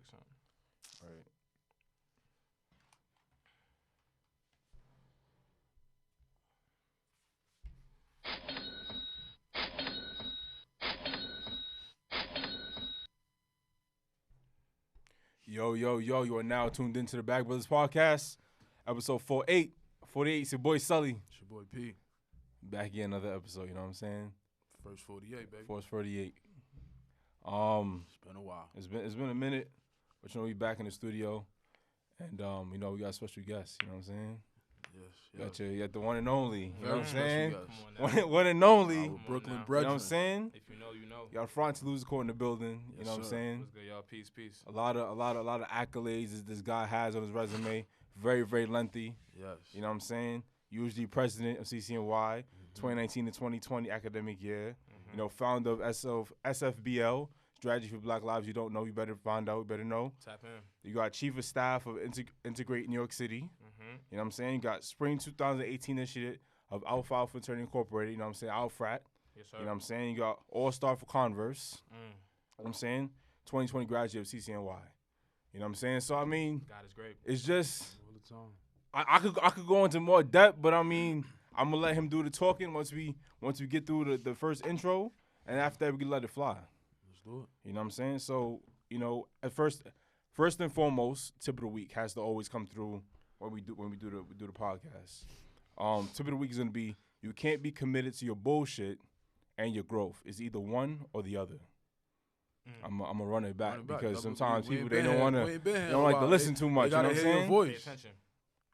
something. All right. Yo, you are now tuned into the Bag Brothers Podcast, episode 48. 48, it's your boy Sully. It's your boy P. Back again, another episode, you know what I'm saying? First 48, baby. First 48. It's been a while. It's been a minute, but you know, we back in the studio, and you know, we got a special guest, you know what I'm saying? Yes. You got the one and only, you know what I'm saying? Come on now. One and only, Our Brooklyn now. you know what I'm brethren. saying? If you know, you know. You got Frantzy Luzincourt in the building, you Yes, know what I'm sir. saying? What's good, y'all? Peace. A lot of accolades this guy has on his resume. Very, very lengthy. Yes. You know what I'm saying? Usually president of CCNY, 2019 to 2020 academic year. You know, founder of SFBL, Strategy for Black Lives. You don't know, you better find out, you better know. Tap in. You got chief of staff of Integrate New York City. You know what I'm saying? You got spring 2018 initiative of Alpha Fraternity Incorporated. You know what I'm saying? Alfrat. Yes, sir. You know what I'm saying? You got All-Star for Converse. Mm. You know what I'm saying? 2020 graduate of CCNY. You know what I'm saying? So, I mean, God is great. it's just, All the time. I could go into more depth, but I mean, I'm going to let him do the talking once we get through the first intro, and after that, we can let it fly. Let's do it. You know what I'm saying? So, you know, at first and foremost, tip of the week has to always come through when we do the podcast. Tip of the week is gonna be, you can't be committed to your bullshit and your growth. It's either one or the other. I'm gonna run it back because sometimes people they don't like to listen too much. You know what I'm saying? Pay Voice. attention.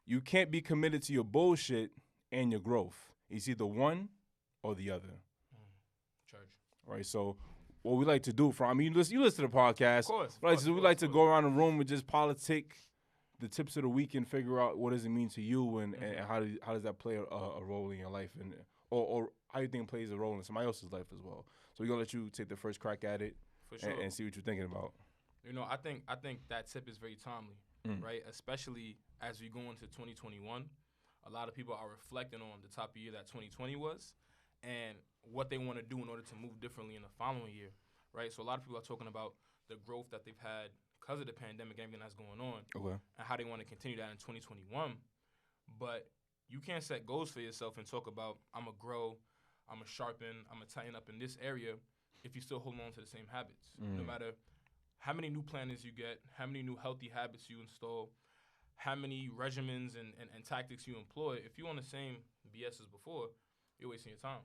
You can't be committed to your bullshit and your growth. It's either one or the other. Church. Right? So what we like to do, you listen to the podcast. Of course. We like to go around the room and just politic the tips of the week and figure out what does it mean to you and how does that play a role in your life and or how you think it plays a role in somebody else's life as well. So we're gonna let you take the first crack at it For sure. and see what you're thinking about. You know, I think that tip is very timely, right? Especially as we go into 2021. A lot of people are reflecting on the type of year that 2020 was and what they want to do in order to move differently in the following year, right? So a lot of people are talking about the growth that they've had because of the pandemic and everything that's going on, Okay. and how they want to continue that in 2021. But you can't set goals for yourself and talk about, I'm going to grow, I'm going to sharpen, I'm going to tighten up in this area if you still hold on to the same habits. No matter how many new planners you get, how many new healthy habits you install, how many regimens and tactics you employ, if you're on the same BS as before, you're wasting your time.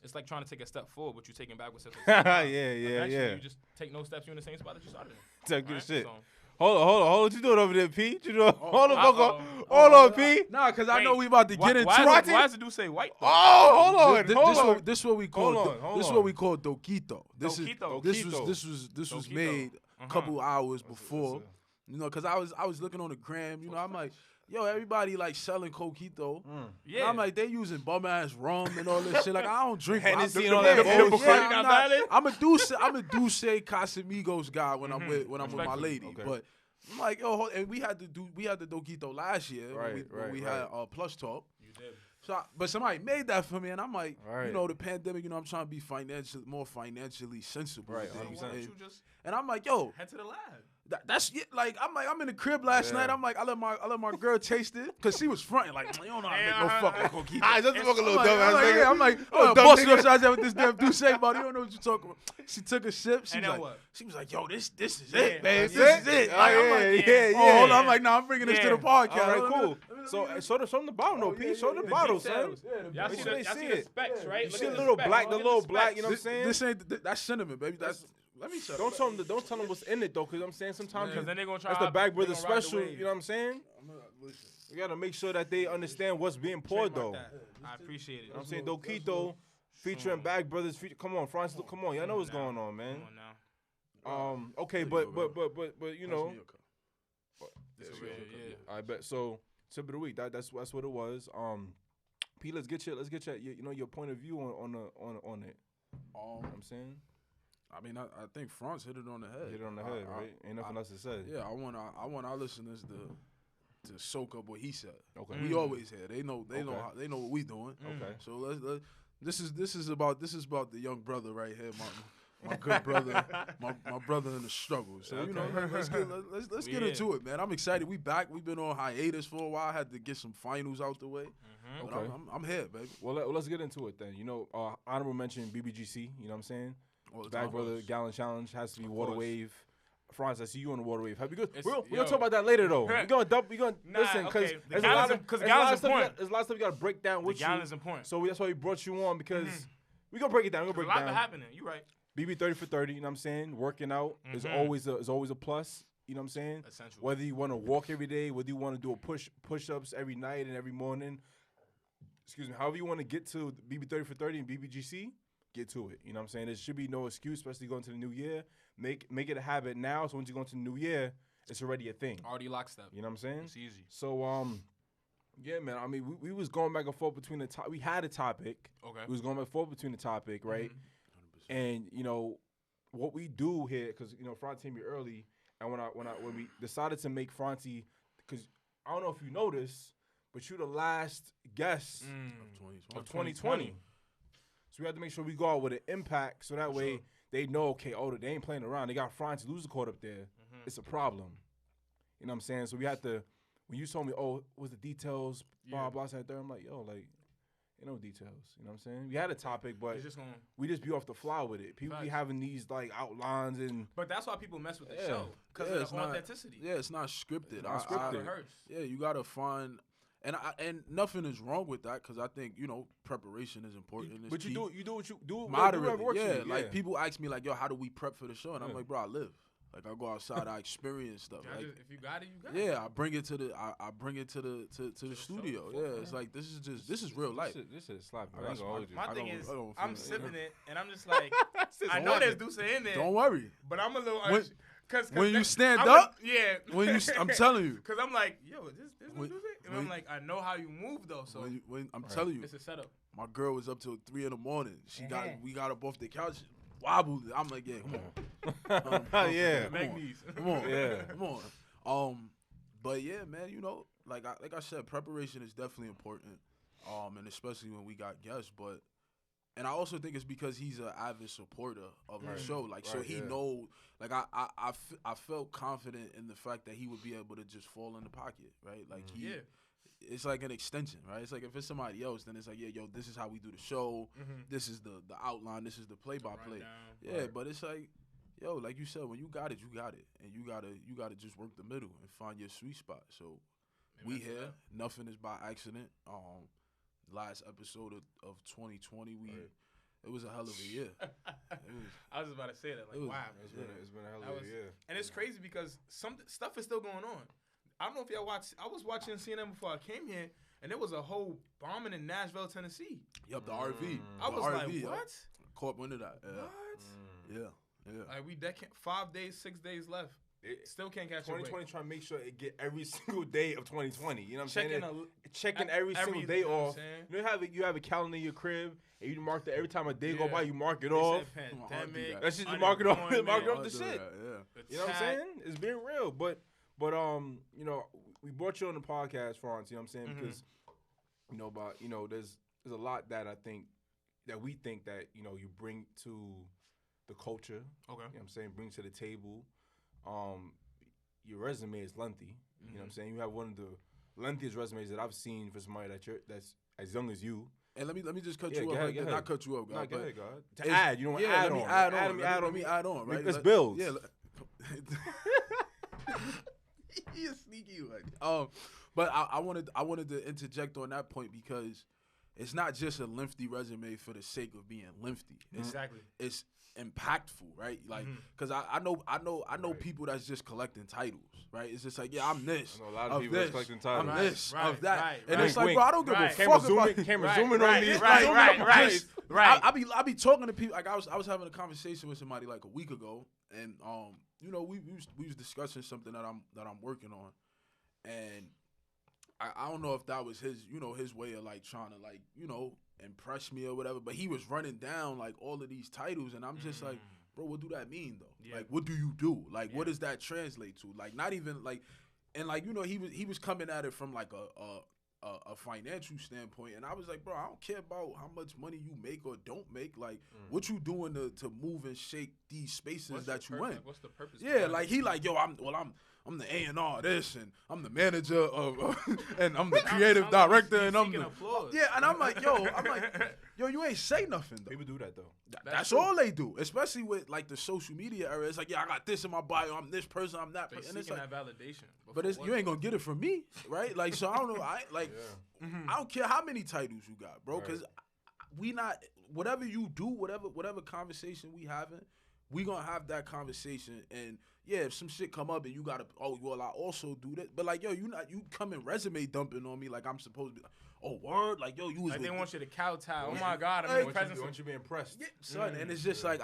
It's like trying to take a step forward, but you're taking backwards steps. Eventually, you just take no steps, you're in the same spot that you started in. Take good Right? shit. So, Hold on. What you doing over there, P? What you doing? Hold on, P. Nah, because I Wait, know we about to get into why it. does the dude say white though? Oh, hold on. This what we call Hold this on. what we call doquito. This Doquito. was Doquito. made a couple hours before. You know, because I was looking on the gram. You know, I'm like, yo, everybody like selling coquito. Yeah. And I'm like, they using bum ass rum and all this shit. Like, I don't drink Hennessy I'm and all that bullshit. not valid? I'm a Duce Casamigos guy when I'm with my Respectfully. lady. Okay. But I'm like, yo, and we had the doquito last year when we had Plush Talk. You did. So, but somebody made that for me, and I'm like, Right. you know, the pandemic. You know, I'm trying to be more financially sensible. Right, with things. 100%. Why don't you just And I'm like, yo, head to the lab? that's it. Like, I'm in the crib last night. I'm like, I let my girl taste it because she was fronting like, you don't know how to make no fucking coquito. I just fucking little I'm dumbass like, nigga. I'm like, Little oh, dumb busting nigga. up shots with this damn Duce, buddy. You don't know what you're talking about. She took a sip. And then what? She was like, yo, this is Yeah, it, man. that's This is it. Oh, Like, I'm yeah, like, yeah. oh, hold on. I'm like, nah, I'm bringing this to the Yeah. podcast. All right, Let me- cool. let me- So let me- show the bottle, though, P. Show the bottle, son. Y'all Make see sure they y'all see see it. the specs, right? You Look see at the the little specs. black, Look at you know specs. what I'm saying? This ain't that's cinnamon, baby. Let me shut Don't tell them what's in it though, because I'm saying sometimes Because then they're gonna try. that's the Bag they Brothers gonna ride the special. wave. You know what I'm saying? We gotta make sure that they understand what's being poured though. Trademark that. I appreciate it. You know what I'm saying? Doquito featuring Bag Brothers. Come on, France. Come on, y'all know what's going on, man. Come on now. Okay, but you know, This is real, yeah. I bet. So tip of the week. That's what it was. P, let's get your point of view on it. You know what I'm saying? I mean, I think France hit it on the head. Hit it on the head, right? Ain't nothing else to say. Yeah, I want our listeners to soak up what he said. Okay. We always here. They know Okay. what we doing. Okay. So this is about the young brother right here, my good brother, my brother in the struggle. So you know, let's get into it, man. I'm excited. We back. We've been on hiatus for a while. I had to get some finals out the way. But Okay. I'm here, baby. Well, let's get into it then. You know, honorable mention BBGC. You know what I'm saying? Back brother Gallon Challenge has to be Water Wave. Franz, I see you on the Water Wave. Happy good. We're gonna talk about that later though. We're gonna listen because there's a lot of stuff we gotta break down with you. The gallon's important. So that's why we brought you on because we gonna break it down. We're gonna break it down. A lot happening. You right. BB 30 for 30. You know what I'm saying? Working out is always a plus. You know what I'm saying? Essential. Whether you want to walk every day, whether you want to do a push-ups every night and every morning. Excuse me. However you want to get to BB 30 for 30 and BBGC, get to it. You know what I'm saying? There should be no excuse, especially going to the new year. Make it a habit now, so once you go into the new year, it's already a thing. Already lockstep. You know what I'm saying? It's easy. So yeah, man. I mean, we was going back and forth between we had a topic. Okay. We was going back and forth between the topic, right? 100%. And you know what we do here, because you know Frantzy came here early, and when we decided to make Frantzy, because I don't know if you noticed, but you're the last guest of 2020. So we have to make sure we go out with an impact, so that way they know, okay, they ain't playing around. They got Frantzy Luzincourt up there. It's a problem. You know what I'm saying? So we had to, when you told me, what's the details, blah, blah, blah, I'm like, yo, like, ain't no details. You know what I'm saying? We had a topic, but we just be off the fly with it. People be having these, like, outlines and. But that's why people mess with the show, because of the authenticity. It's not scripted. It's not scripted. Yeah, you got to find. And nothing is wrong with that because I think preparation is important. But you do what you do. Moderately, like people ask me like, yo, how do we prep for the show? And I'm like, bro, I live. Like I go outside, I experience stuff. Like if you got it, you got it. Yeah, I bring it to the studio. Yeah, it's like this is real life. This is slapping. My thing is, I'm sipping it and I'm just like, I know there's Deuce in there. Don't worry. But I'm a little. When you stand up, I'm telling you, because I'm like, yo, this no Deuce. And I'm like, I know how you move though. So I'm telling you, it's a setup. My girl was up till 3 a.m. We got up off the couch, wobbled. I'm like, yeah, come on. Yeah, make these. Come on, yeah, come on. But yeah, man, like I said, preparation is definitely important. And especially when we got guests, and I also think it's because he's an avid supporter of the show. Like, so he knows. Like, I felt confident in the fact that he would be able to just fall in the pocket, right? Like, it's like an extension, right? It's like if it's somebody else, then it's like, yeah, yo, this is how we do the show. This is the outline. This is the play-by-play. Yeah, but it's like, yo, like you said, when you got it, you got it, and you gotta just work the middle and find your sweet spot. So we here. Nothing is by accident. Last episode of 2020, it was a hell of a year. I was just about to say that, like, wow, it's been a hell of a year. And it's crazy because some stuff is still going on. I don't know if y'all watched. I was watching CNN before I came here, and there was a whole bombing in Nashville, Tennessee. Yup, the RV. I was like, what? Caught wind of that. What? Yeah. Like 5 days, 6 days left. Still can't catch 2020 trying to make sure it get every single day of 2020. You know what I'm saying? Checking every single day off. You have a calendar in your crib and you mark that every time a day go by, you mark it off. Pandemic. That's just you mark it off. Mark it off the shit. Yeah. You know what I'm saying? It's being real. But we brought you on the podcast, Frantzy, you know what I'm saying? Because there's a lot that I think that we think that, you bring to the culture. Okay. You know what I'm saying? Bring to the table. Your resume is lengthy. You know what I'm saying? You have one of the lengthiest resumes that I've seen for somebody that's as young as you. And let me just cut you off. Not cut you off, God. No, go ahead, God. To add, you know what? Let me add on. Right? Let's build. Yeah. You're sneaky, like. But I wanted to interject on that point because it's not just a lengthy resume for the sake of being lengthy. It's impactful, right? Like, because I know people that's just collecting titles, right? It's just like, yeah, I'm this. I know a lot of people that's collecting titles. I'm this, of that. Right, and it's like, bro, I don't give a fuck about camera zooming on me. Right. I be talking to people. Like, I was having a conversation with somebody like a week ago, and we was discussing something that I'm working on, and I don't know if that was his way of like trying to like impress me or whatever, but he was running down like all of these titles, and I'm just like, bro, what do that mean though? Yeah. Like, what do you do? Like, what does that translate to? Like, not even like, and like he was coming at it from like a financial standpoint, and I was like, bro, I don't care about how much money you make or don't make. Like, what you doing to move and shake these spaces that you in? What's the purpose? Yeah, like he like, yo, I'm the A&R this, and I'm the manager of, and I'm the creative director, and I'm the applause. yeah, and I'm like, yo, you ain't say nothing though. People do that though. That's all they do, especially with like the social media era. It's like, yeah, I got this in my bio. I'm this person. I'm that person. And it's like that validation. but you ain't gonna get it from me, right? Like, so I don't know. I don't care how many titles you got, bro, because we not whatever you do, whatever conversation we having, we gonna have that conversation. And yeah, if some shit come up and you gotta, oh well, I also do that. But like, yo, you coming resume dumping on me like I'm supposed to be. Like, oh word, like yo, you was like with they want you to kowtow. Oh my God, I'm in the presence. They want you to be impressed. Yeah, son, and it's just like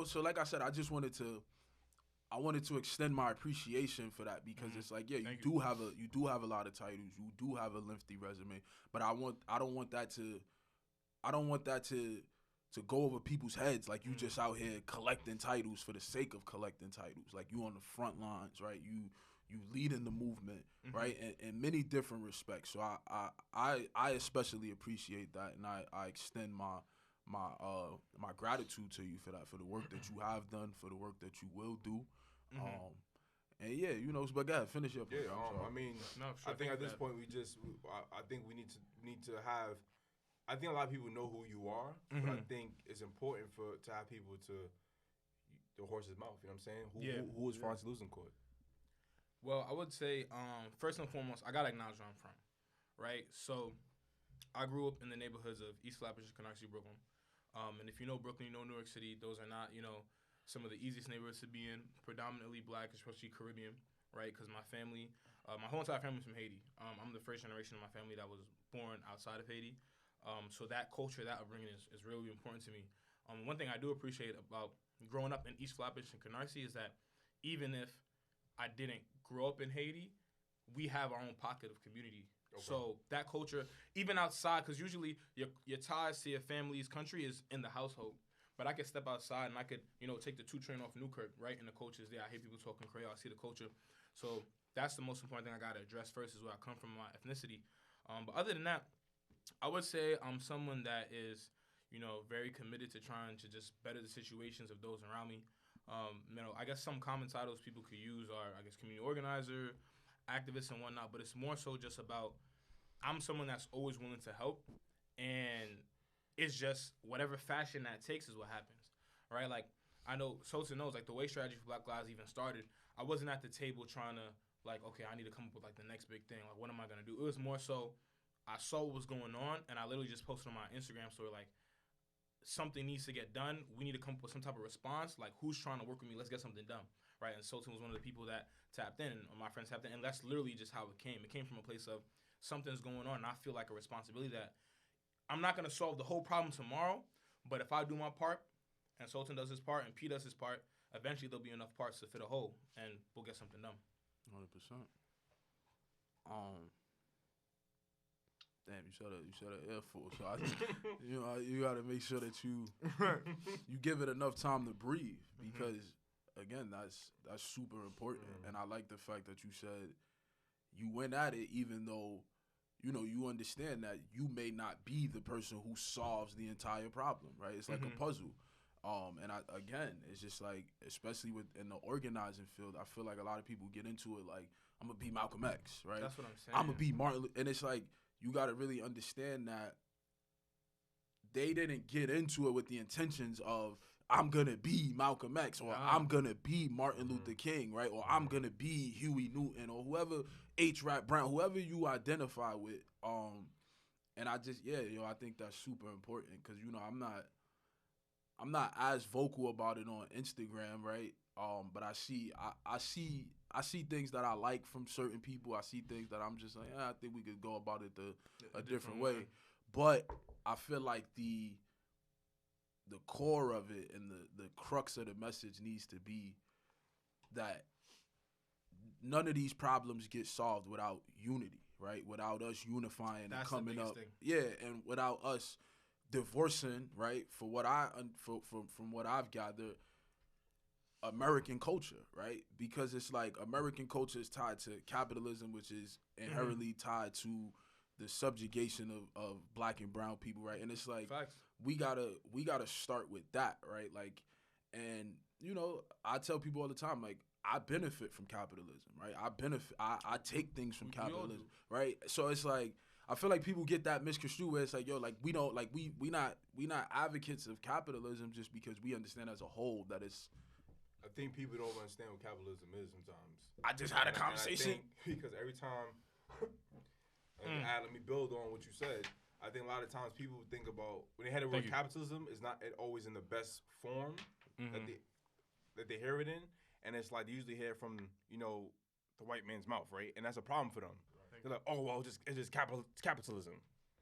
so like I said, I wanted to extend my appreciation for that because it's like, yeah, you do have a lot of titles, you do have a lengthy resume, but I don't want that to go over people's heads like you just out here collecting titles for the sake of collecting titles. Like you on the front lines, right? You leading the movement, right? In many different respects. So I especially appreciate that, and I extend my gratitude to you for that, for the work that you have done, for the work that you will do. And yeah, but go ahead, finish up. Yeah, I mean, I think at this point I think we need to have. I think a lot of people know who you are, but I think it's important to have people to the horse's mouth. You know what I'm saying? Who is Frantzy Luzincourt? Well, I would say first and foremost, I gotta acknowledge where I'm from, right? So I grew up in the neighborhoods of East Flatbush, Canarsie, Brooklyn. And if you know Brooklyn, you know New York City. Those are not, some of the easiest neighborhoods to be in, predominantly black, especially Caribbean, right? Because my family, my whole entire family's from Haiti. I'm the first generation of my family that was born outside of Haiti. So that culture, that upbringing is really important to me. One thing I do appreciate about growing up in East Flatbush and Canarsie is that even if I didn't grow up in Haiti, we have our own pocket of community. Okay. So that culture, even outside, because usually your ties to your family's country is in the household. But I could step outside and I could, take the 2 train off Newkirk, right? And the culture's there. I hear people talking Creole. I see the culture. So that's the most important thing I got to address first is where I come from, my ethnicity. But other than that, I would say I'm someone that is, very committed to trying to just better the situations of those around me. I guess some common titles people could use are, I guess, community organizer, activist, and whatnot. But it's more so just about I'm someone that's always willing to help, and it's just whatever fashion that takes is what happens, right? Like I know Sosa knows, like the way Strategy for Black Lives even started. I wasn't at the table trying to like, okay, I need to come up with like the next big thing. Like, what am I gonna do? It was more so I saw what was going on, and I literally just posted on my Instagram story like, something needs to get done. We need to come up with some type of response. Like, who's trying to work with me? Let's get something done, right? And Sultan was one of the people that tapped in, or my friends tapped in, and that's literally just how it came. It came from a place of something's going on, and I feel like a responsibility that I'm not going to solve the whole problem tomorrow, but if I do my part, and Sultan does his part, and P does his part, eventually there'll be enough parts to fit a hole, and we'll get something done. 100%. Damn, you shut an Air Force. So you got to make sure that you give it enough time to breathe because, again, that's super important. And I like the fact that you said you went at it even though, you understand that you may not be the person who solves the entire problem, right? It's like a puzzle. And it's just like, especially in the organizing field, I feel like a lot of people get into it like, I'm going to be Malcolm X, right? That's what I'm saying. I'm going to be Martin. And it's like, you got to really understand that they didn't get into it with the intentions of, I'm going to be Malcolm X, or I'm going to be Martin Luther King, right? Or I'm going to be Huey Newton, or whoever, H. Rap Brown, whoever you identify with. And I just, I think that's super important because, I'm not as vocal about it on Instagram, right? But I see things that I like from certain people. I see things that I'm just like, I think we could go about it a different way. But I feel like the core of it and the crux of the message needs to be that none of these problems get solved without unity, right? Without us unifying and coming up. Thing. Yeah, and without us divorcing, right? From what I've gathered, American culture, right? Because it's like American culture is tied to capitalism, which is inherently tied to the subjugation of black and brown people, right? And it's like Facts. we gotta start with that, right? Like, and you know, I tell people all the time, like, I benefit from capitalism, right? I take things from We all capitalism, do. right? So it's like I feel like people get that misconstrued where it's like, yo, like we don't like we not advocates of capitalism just because we understand as a whole that it's. I think people don't understand what capitalism is sometimes. I just had a And conversation. I think because every time, let me build on what you said. I think a lot of times people think about when they hear the word capitalism, it's not always in the best form that they hear it in, and it's like they usually hear it from the white man's mouth, right? And that's a problem for them. They're like, oh well, it's just capitalism.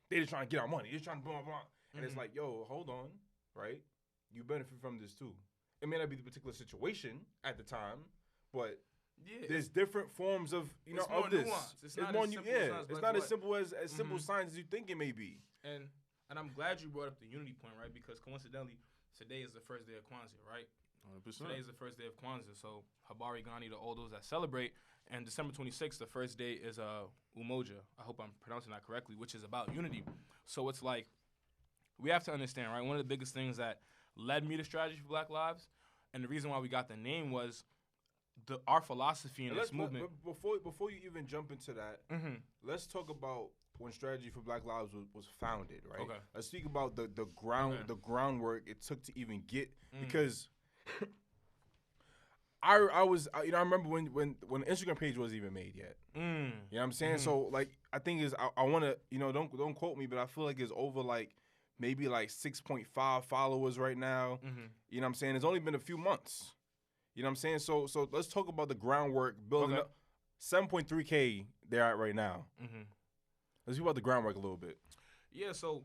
They just trying to get our money. They're just trying to blah blah. And it's like, yo, hold on, right? You benefit from this too. It may not be the particular situation at the time, but there's different forms of of this. Nuanced. It's not more as simple as it's not as simple as simple signs as you think it may be. And I'm glad you brought up the unity point, right? Because coincidentally, today is the first day of Kwanzaa, right? 100%. Today is the first day of Kwanzaa, so Habari Ghani to all those that celebrate. And December 26th, the first day is Umoja. I hope I'm pronouncing that correctly, which is about unity. So it's like we have to understand, right? One of the biggest things that led me to Strategy for Black Lives, and the reason why we got the name was our philosophy in this movement. Before you even jump into that, let's talk about when Strategy for Black Lives was founded, right? Okay. Let's speak about the groundwork it took to even get because I remember when the Instagram page wasn't even made yet. You know what I'm saying? So like I think I want to don't quote me, but I feel like it's over like maybe like 6.5 followers right now. You know what I'm saying? It's only been a few months. You know what I'm saying? So let's talk about the groundwork building up. 7.3K they're at right now. Let's talk about the groundwork a little bit. Yeah, so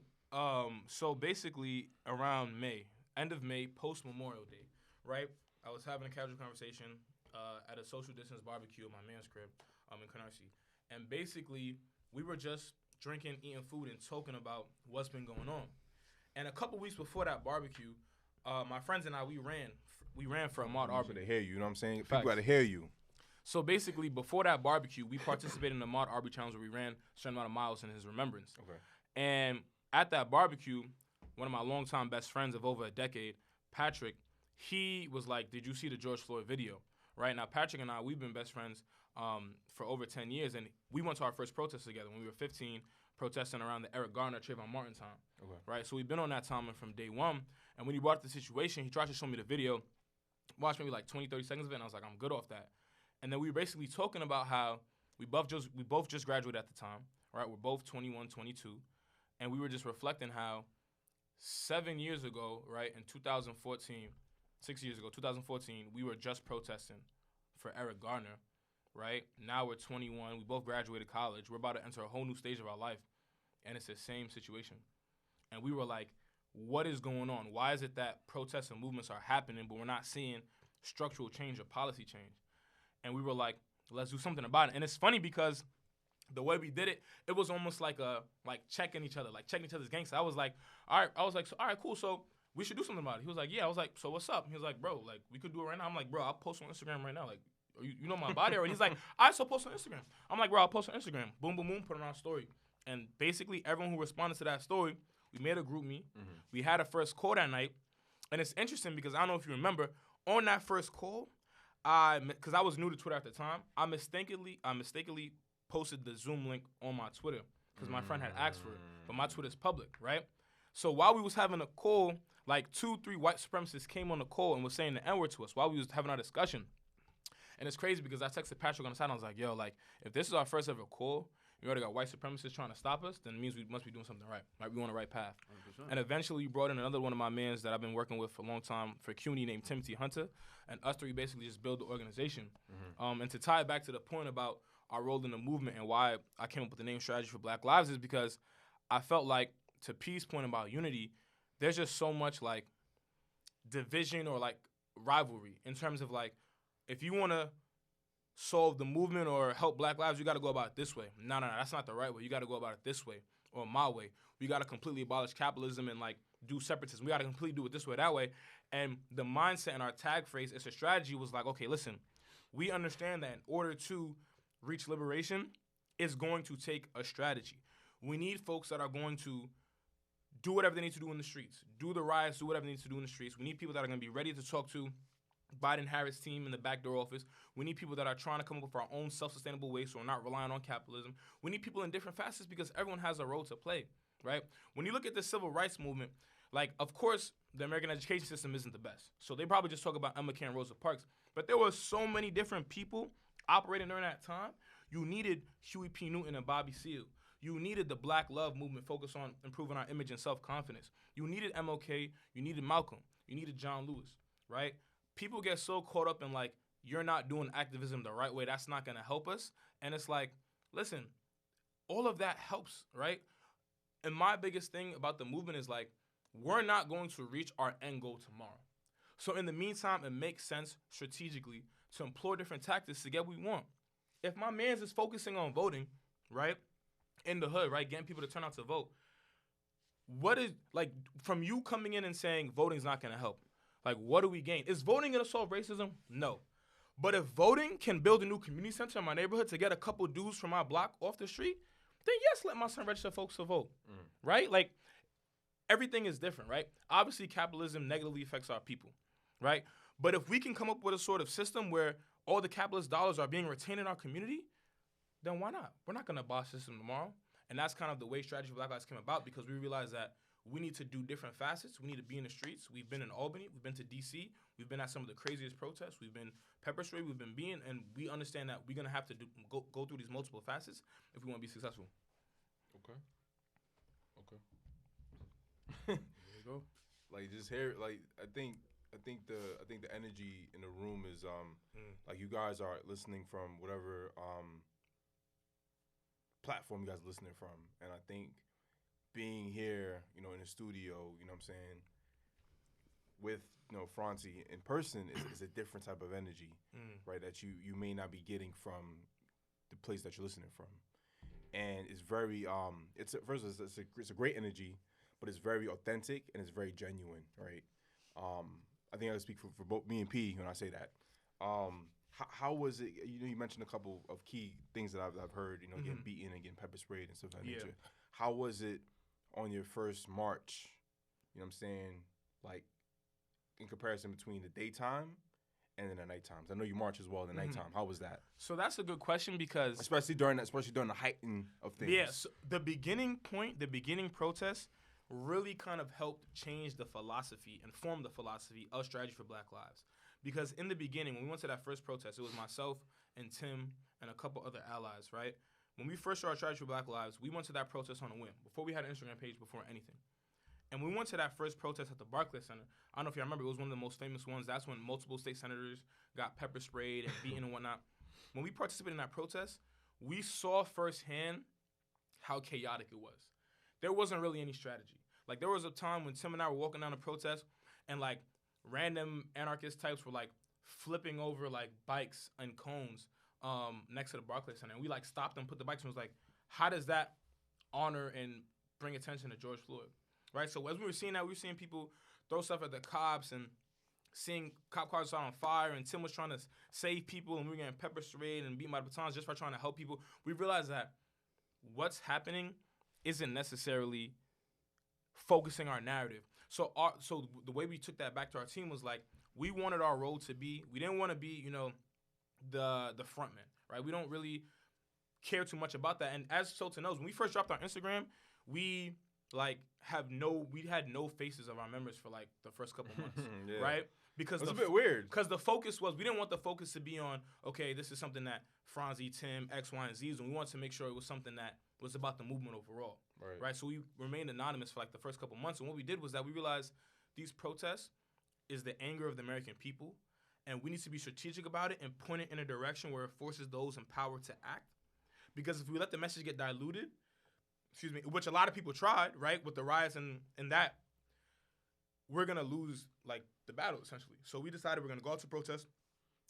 basically around May, end of May, post Memorial Day, right? I was having a casual conversation at a social distance barbecue at my man's crib in Canarsie. And basically, we were just drinking, eating food, and talking about what's been going on. And a couple weeks before that barbecue, my friends and I, we ran for Ahmaud Arbery. They hear you, you know what I'm saying? Facts. People got to hear you. So basically, before that barbecue, we participated in the Ahmaud Arbery challenge where we ran a certain amount of miles in his remembrance. Okay. And at that barbecue, one of my longtime best friends of over a decade, Patrick, he was like, did you see the George Floyd video? Right now, Patrick and I, we've been best friends for over 10 years, and we went to our first protest together when we were 15, protesting around the Eric Garner, Trayvon Martin time. Okay. Right? So we've been on that timeline from day one, and when he brought up the situation, he tried to show me the video, watched maybe like 20, 30 seconds of it, and I was like, I'm good off that. And then we were basically talking about how we both just graduated at the time, right? We're both 21, 22, and we were just reflecting how 7 years ago, right, in 2014, 6 years ago, 2014, we were just protesting for Eric Garner, right? Now we're 21. We both graduated college. We're about to enter a whole new stage of our life, and it's the same situation. And we were like, what is going on? Why is it that protests and movements are happening, but we're not seeing structural change or policy change? And we were like, let's do something about it. And it's funny because the way we did it, it was almost like checking each other, like checking each other's gangster. I was like, all right, cool. So we should do something about it. He was like, yeah. I was like, so what's up? He was like, bro, like we could do it right now. I'm like, bro, I'll post on Instagram right now. Like, you know my body already. He's like, all right, so post on Instagram. I'm like, bro, I'll post on Instagram. Boom, boom, boom, put it on our story. And basically everyone who responded to that story, we made a group meet. We had a first call that night. And it's interesting because I don't know if you remember, on that first call, because I was new to Twitter at the time, I mistakenly posted the Zoom link on my Twitter because my friend had asked for it, but my Twitter's public, right? So while we was having a call, like 2-3 white supremacists came on the call and was saying the N-word to us while we was having our discussion. And it's crazy because I texted Patrick on the side and I was like, yo, like, if this is our first ever call, we already got white supremacists trying to stop us, then it means we must be doing something right. Like, we on the right path. 100%. And eventually we brought in another one of my mans that I've been working with for a long time for CUNY named Timothy Hunter. And us three basically just build the organization. And to tie it back to the point about our role in the movement and why I came up with the name Strategy for Black Lives is because I felt like, to P's point about unity, there's just so much, like, division or, like, rivalry in terms of, like, if you want to solve the movement or help Black lives, you got to go about it this way. No, that's not the right way. You got to go about it this way or my way. We got to completely abolish capitalism and, like, do separatism. We got to completely do it this way, that way. And the mindset in our tag phrase, it's a strategy, was like, okay, listen, we understand that in order to reach liberation, it's going to take a strategy. We need folks that are going to do whatever they need to do in the streets, do the riots, do whatever they need to do in the streets. We need people that are going to be ready to talk to Biden-Harris team in the backdoor office. We need people that are trying to come up with our own self-sustainable ways so we're not relying on capitalism. We need people in different facets because everyone has a role to play, right? When you look at the civil rights movement, like, of course, the American education system isn't the best. So they probably just talk about MLK and Rosa Parks. But there were so many different people operating during that time. You needed Huey P. Newton and Bobby Seale. You needed the Black Love movement focused on improving our image and self-confidence. You needed MLK. You needed Malcolm. You needed John Lewis, right? People get so caught up in, like, you're not doing activism the right way. That's not going to help us. And it's like, listen, all of that helps, right? And my biggest thing about the movement is, like, we're not going to reach our end goal tomorrow. So in the meantime, it makes sense strategically to employ different tactics to get what we want. If my man's is focusing on voting, right, in the hood, right, getting people to turn out to vote, what is, like, from you coming in and saying voting's not going to help, like, what do we gain? Is voting going to solve racism? No. But if voting can build a new community center in my neighborhood to get a couple dudes from my block off the street, then yes, let my son register folks to vote, right? Like, everything is different, right? Obviously, capitalism negatively affects our people, right? But if we can come up with a sort of system where all the capitalist dollars are being retained in our community, then why not? We're not going to abolish the system tomorrow. And that's kind of the way Strategy for Black Lives came about, because we realized that we need to do different facets. We need to be in the streets. We've been in Albany. We've been to D.C. We've been at some of the craziest protests. We've been pepper sprayed. We've been being, and we understand that we're going to have to go through these multiple facets if we want to be successful. Okay. There you go. Like, just hear, like, I think the energy in the room is like, you guys are listening from whatever platform you guys are listening from, and I think being here, you know, in the studio, you know what I'm saying, with, you know, Frantzy in person is a different type of energy, right, that you may not be getting from the place that you're listening from. And it's very, it's a great energy, but it's very authentic and it's very genuine, right? I think I speak for both me and P when I say that. How was it? You know, you mentioned a couple of key things that I've heard. You know, getting beaten and getting pepper sprayed and stuff of that nature. How was it on your first march? You know what I'm saying? Like, in comparison between the daytime and then the night times. I know you march as well in the nighttime. How was that? So that's a good question, because especially during the heighten of things. Yeah, so the beginning protest really kind of helped change the philosophy and form the philosophy of Strategy for Black Lives. Because in the beginning, when we went to that first protest, it was myself and Tim and a couple other allies, right? When we first started Strategy for Black Lives, we went to that protest on a whim, before we had an Instagram page, before anything. And we went to that first protest at the Barclays Center. I don't know if you remember, it was one of the most famous ones. That's when multiple state senators got pepper sprayed and beaten and whatnot. When we participated in that protest, we saw firsthand how chaotic it was. There wasn't really any strategy. Like, there was a time when Tim and I were walking down the protest, and, like, random anarchist types were, like, flipping over, like, bikes and cones next to the Barclays Center. And we, like, stopped and put the bikes and was like, how does that honor and bring attention to George Floyd? Right? So as we were seeing that, we were seeing people throw stuff at the cops and seeing cop cars start on fire, and Tim was trying to save people, and we were getting pepper sprayed and beaten by the batons just by trying to help people. We realized that what's happening isn't necessarily focusing our narrative. So the way we took that back to our team was, like, we wanted our role to be, we didn't want to be, you know, the front man, right? We don't really care too much about that. And as Sultan knows, when we first dropped our Instagram, we had no faces of our members for, like, the first couple months, right? Because it's a bit weird. Because the focus was, we didn't want the focus to be on, okay, this is something that Frantzy, Tim, X, Y, and Z is, and we wanted to make sure it was something that was about the movement overall, right? So we remained anonymous for, like, the first couple months, and what we did was that we realized these protests is the anger of the American people, and we need to be strategic about it and point it in a direction where it forces those in power to act. Because if we let the message get diluted, which a lot of people tried, right, with the riots and that, we're going to lose, like, the battle, essentially. So we decided we're going to go out to protest.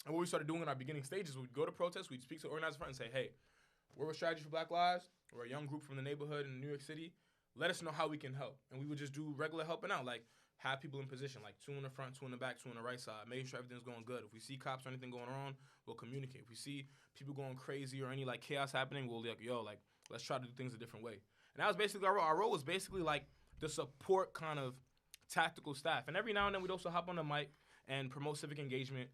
And what we started doing in our beginning stages, we'd go to protest, we'd speak to the organizer front and say, hey, we're a Strategy for Black Lives. We're a young group from the neighborhood in New York City. Let us know how we can help. And we would just do regular helping out, like have people in position, like 2 in the front, 2 in the back, 2 on the right side, making sure everything's going good. If we see cops or anything going wrong, we'll communicate. If we see people going crazy or any, like, chaos happening, we'll be like, yo, like, let's try to do things a different way. And that was basically our role. Our role was basically like the support kind of tactical staff. And every now and then we'd also hop on the mic and promote civic engagement.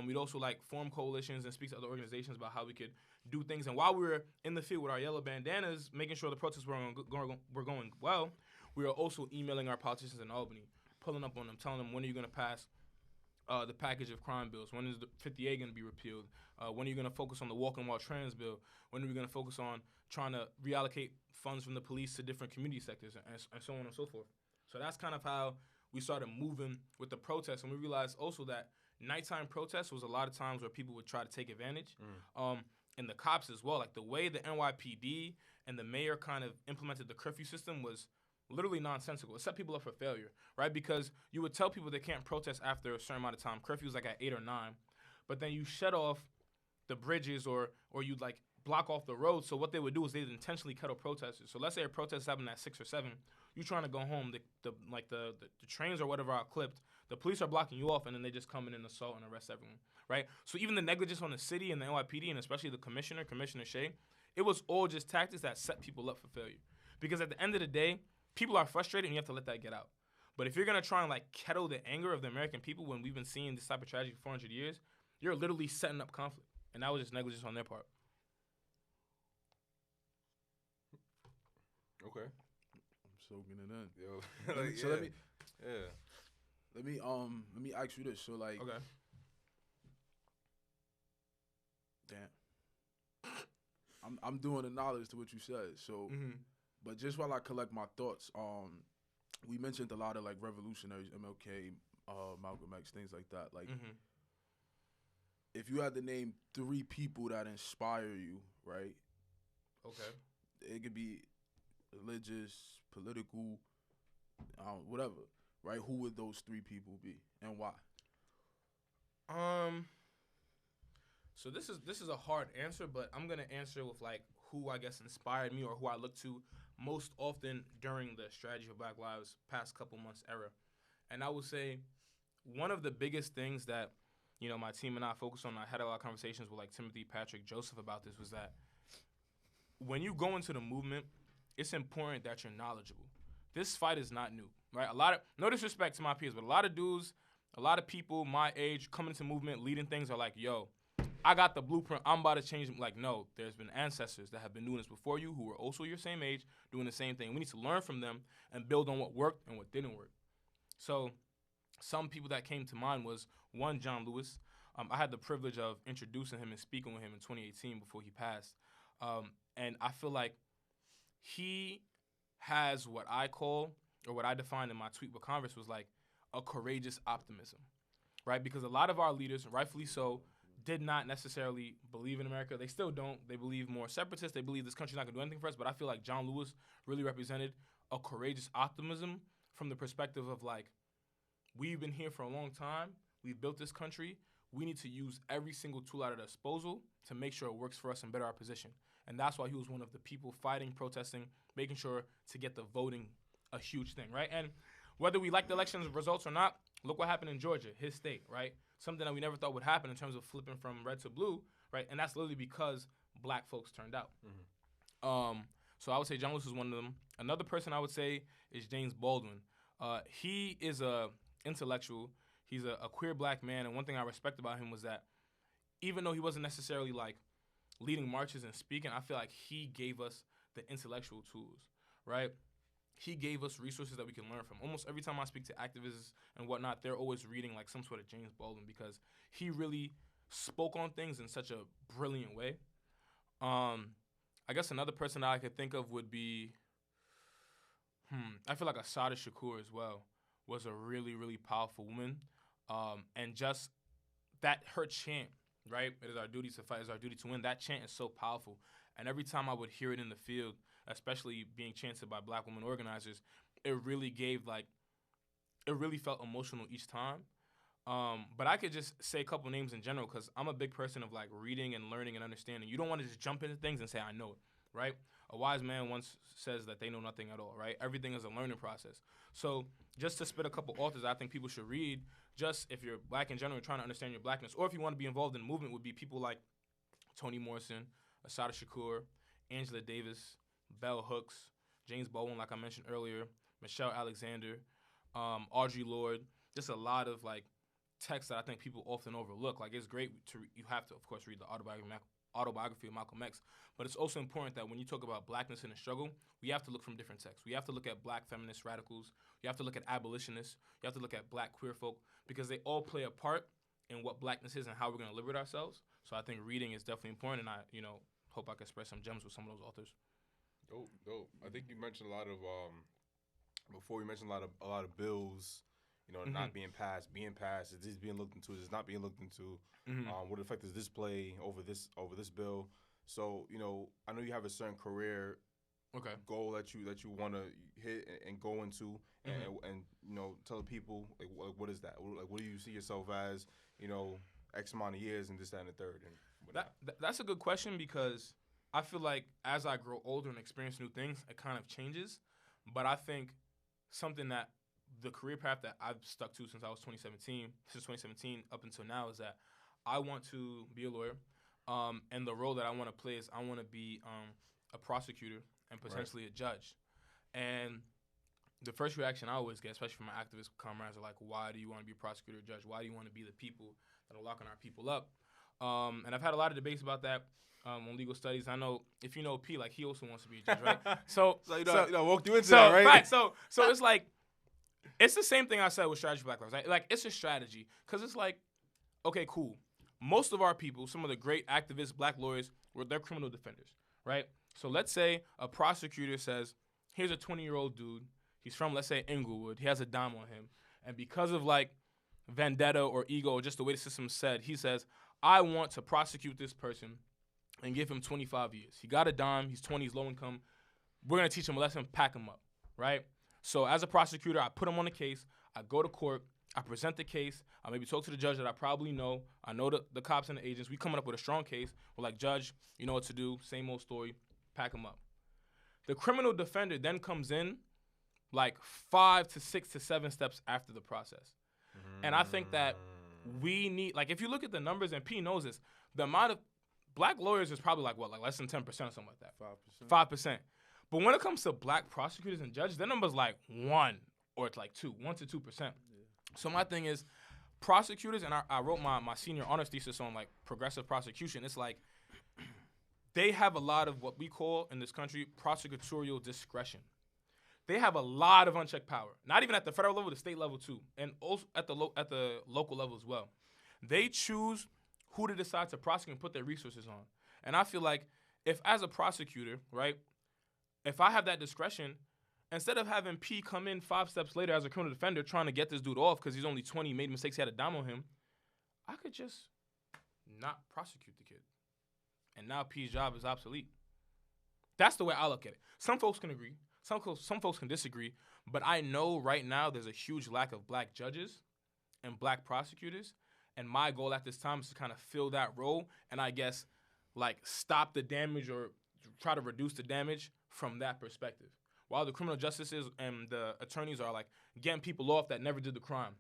We'd also like form coalitions and speak to other organizations about how we could do things. And while we were in the field with our yellow bandanas, making sure the protests were going well, we were also emailing our politicians in Albany, pulling up on them, telling them, when are you going to pass the package of crime bills? When is the 50A going to be repealed? When are you going to focus on the walking while trans bill? When are we going to focus on trying to reallocate funds from the police to different community sectors and so on and so forth? So that's kind of how we started moving with the protests. And we realized also that nighttime protests was a lot of times where people would try to take advantage. And the cops as well. Like the way the NYPD and the mayor kind of implemented the curfew system was literally nonsensical. It set people up for failure, right? Because you would tell people they can't protest after a certain amount of time. Curfew's like at 8 or 9. But then you shut off the bridges or you'd like block off the road. So what they would do is they'd intentionally cut off protesters. So let's say a protest happened at 6 or 7. You're trying to go home. The trains or whatever are clipped. The police are blocking you off, and then they just come in and assault and arrest everyone, right? So even the negligence on the city and the NYPD, and especially the Commissioner Shea, it was all just tactics that set people up for failure. Because at the end of the day, people are frustrated, and you have to let that get out. But if you're going to try and like kettle the anger of the American people when we've been seeing this type of tragedy for 400 years, you're literally setting up conflict. And that was just negligence on their part. Okay. I'm soaking it in. Yo. Like, so let me ask you this. So like, Okay. Damn. I'm doing the knowledge to what you said. So, but just while I collect my thoughts, we mentioned a lot of like revolutionaries, MLK, Malcolm X, things like that. Like, if you had to name 3 people that inspire you, right? Okay. It could be religious, political, whatever, right? Who would those 3 people be, and why? So this is a hard answer, but I'm gonna answer with like who I guess inspired me or who I look to most often during the Strategy for Black Lives past couple months era. And I would say one of the biggest things that, you know, my team and I focused on, I had a lot of conversations with like Timothy, Patrick, Joseph about this, was that when you go into the movement, it's important that you're knowledgeable. This fight is not new, right? No disrespect to my peers, but a lot of dudes, a lot of people my age coming into movement, leading things are like, yo, I got the blueprint, I'm about to change them. Like, no, there's been ancestors that have been doing this before you who were also your same age, doing the same thing. We need to learn from them and build on what worked and what didn't work. So some people that came to mind was, one, John Lewis. I had the privilege of introducing him and speaking with him in 2018 before he passed. And I feel like he has what I call, or what I defined in my tweet with Congress, was like a courageous optimism, right? Because a lot of our leaders, rightfully so, did not necessarily believe in America. They still don't. They believe more separatists. They believe this country's not going to do anything for us. But I feel like John Lewis really represented a courageous optimism from the perspective of like, we've been here for a long time. We've built this country. We need to use every single tool at our disposal to make sure it works for us and better our position. And that's why he was one of the people fighting, protesting, making sure to get the voting a huge thing, right? And whether we like the election results or not, look what happened in Georgia, his state, right? Something that we never thought would happen in terms of flipping from red to blue, right? And that's literally because black folks turned out. So I would say John Lewis is one of them. Another person I would say is James Baldwin. He is a intellectual. He's a queer black man, and one thing I respect about him was that even though he wasn't necessarily like leading marches and speaking, I feel like he gave us the intellectual tools, right? He gave us resources that we can learn from. Almost every time I speak to activists and whatnot, they're always reading like some sort of James Baldwin because he really spoke on things in such a brilliant way. I guess another person that I could think of would be, I feel like Assata Shakur as well was a really, really powerful woman. And just that, her chant, right? It is our duty to fight, it is our duty to win. That chant is so powerful. And every time I would hear it in the field, especially being chanted by black women organizers, it really felt emotional each time. But I could just say a couple names in general because I'm a big person of like reading and learning and understanding. You don't want to just jump into things and say, I know it, right? A wise man once says that they know nothing at all, right? Everything is a learning process. So just to spit a couple authors I think people should read, just if you're black in general and trying to understand your blackness, or if you want to be involved in the movement, would be people like Toni Morrison, Assata Shakur, Angela Davis, Bell Hooks, James Bowen, like I mentioned earlier, Michelle Alexander, Audre Lorde. Just a lot of like texts that I think people often overlook. Like it's great you have to of course read the autobiography of Malcolm X, but it's also important that when you talk about blackness in the struggle, we have to look from different texts. We have to look at black feminist radicals. You have to look at abolitionists. You have to look at black queer folk because they all play a part in what blackness is and how we're going to liberate ourselves. So I think reading is definitely important, and I hope I can spread some gems with some of those authors. Dope. I think you mentioned a lot of before you mentioned a lot of bills, not being passed, is this being looked into, is this not being looked into, what effect does this play over this bill? So, I know you have a certain career goal that you want to hit and go into and tell the people like what is that? Like what do you see yourself as, X amount of years and this, that, and the third? And that's a good question because I feel like as I grow older and experience new things, it kind of changes. But I think something that the career path that I've stuck to since 2017 up until now is that I want to be a lawyer. And the role that I want to play is I want to be a prosecutor and potentially a judge. And the first reaction I always get, especially from my activist comrades, are like, why do you want to be a prosecutor or judge? Why do you want to be the people that are locking our people up? And I've had a lot of debates about that on legal studies. I know if you know P, like he also wants to be a judge, right? So walked you into that, right? Right. So it's like, it's the same thing I said with Strategy Black Lives, right? Like, it's a strategy. Because it's like, okay, cool. Most of our people, some of the great activists, black lawyers, they're criminal defenders, right? So let's say a prosecutor says, here's a 20-year-old dude. He's from, let's say, Inglewood. He has a dime on him. And because of, like, vendetta or ego or just the way the system said, he says, I want to prosecute this person and give him 25 years. He got a dime. He's 20. He's low income. We're going to teach him a lesson, pack him up, right? So as a prosecutor, I put him on the case. I go to court. I present the case. I maybe talk to the judge that I probably know. I know the cops and the agents. We coming up with a strong case. We're like, judge, you know what to do. Same old story. Pack him up. The criminal defender then comes in like 5 to 6 to 7 steps after the process. And I think that we need, like, if you look at the numbers, and P knows this, the amount of black lawyers is probably like less than 10% or something like that. 5%. But when it comes to black prosecutors and judges, their number's like 1 or it's like 1 to 2%. Yeah. So my thing is, prosecutors, and I wrote my senior honors thesis on like progressive prosecution. It's like they have a lot of what we call in this country prosecutorial discretion. They have a lot of unchecked power, not even at the federal level, the state level too, and also at the local level as well. They choose who to decide to prosecute and put their resources on. And I feel like if as a prosecutor, right, if I have that discretion, instead of having P come in 5 steps later as a criminal defender trying to get this dude off because he's only 20, made mistakes, he had a dime on him, I could just not prosecute the kid. And now P's job is obsolete. That's the way I look at it. Some folks can agree. Some folks can disagree. But I know right now there's a huge lack of black judges and black prosecutors. And my goal at this time is to kind of fill that role and I guess like stop the damage or try to reduce the damage from that perspective. While the criminal justices and the attorneys are like getting people off that never did the crime,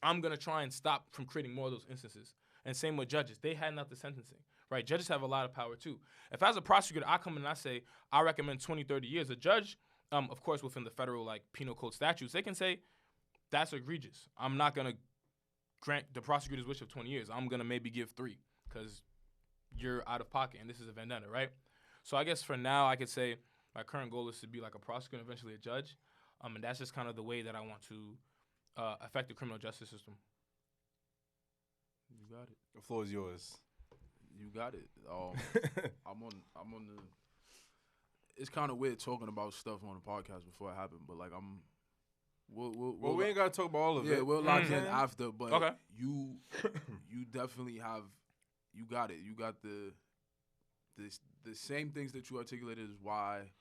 I'm going to try and stop from creating more of those instances. And same with judges. They hand out the sentencing, right? Judges have a lot of power too. If as a prosecutor, I come in and I say, I recommend 20, 30 years, a judge, of course, within the federal like penal code statutes, they can say, that's egregious. I'm not going to grant the prosecutor's wish of 20 years. I'm going to maybe give 3 because you're out of pocket and this is a vendetta, right? So I guess for now, I could say my current goal is to be like a prosecutor and eventually a judge. And that's just kind of the way that I want to affect the criminal justice system. You got it. The floor is yours. You got it. I'm on the. It's kind of weird talking about stuff on the podcast before it happened, but like Well, we ain't gotta talk about all of it. Yeah, we'll lock in after, but okay. you definitely have. You got it. You got the same things that you articulated is why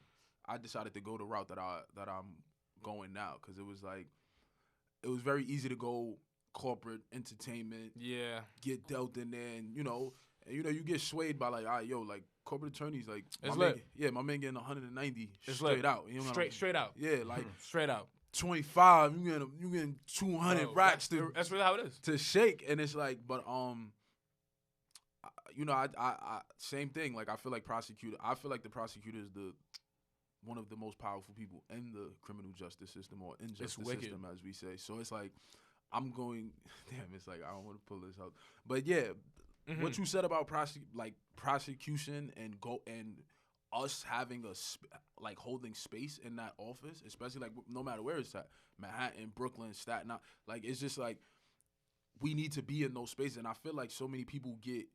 I decided to go the route that I'm going now, because it was very easy to go corporate entertainment. Yeah. Get dealt in there, and you get swayed by like, all right, yo, like corporate attorneys, like it's lit. My man getting 190 it's straight lit. out. Straight out. Yeah, like straight out. 25, you getting 200 racks that's really how it is to shake, and it's like, but I same thing. Like I feel like the prosecutor is one of the most powerful people in the criminal justice system or injustice system, as we say. So it's like, I'm going, damn, it's like, I don't want to pull this out. But yeah, what you said about prosecution and us having holding space in that office, especially like no matter where it's at, Manhattan, Brooklyn, Staten Island, like it's just like we need to be in those spaces. And I feel like so many people get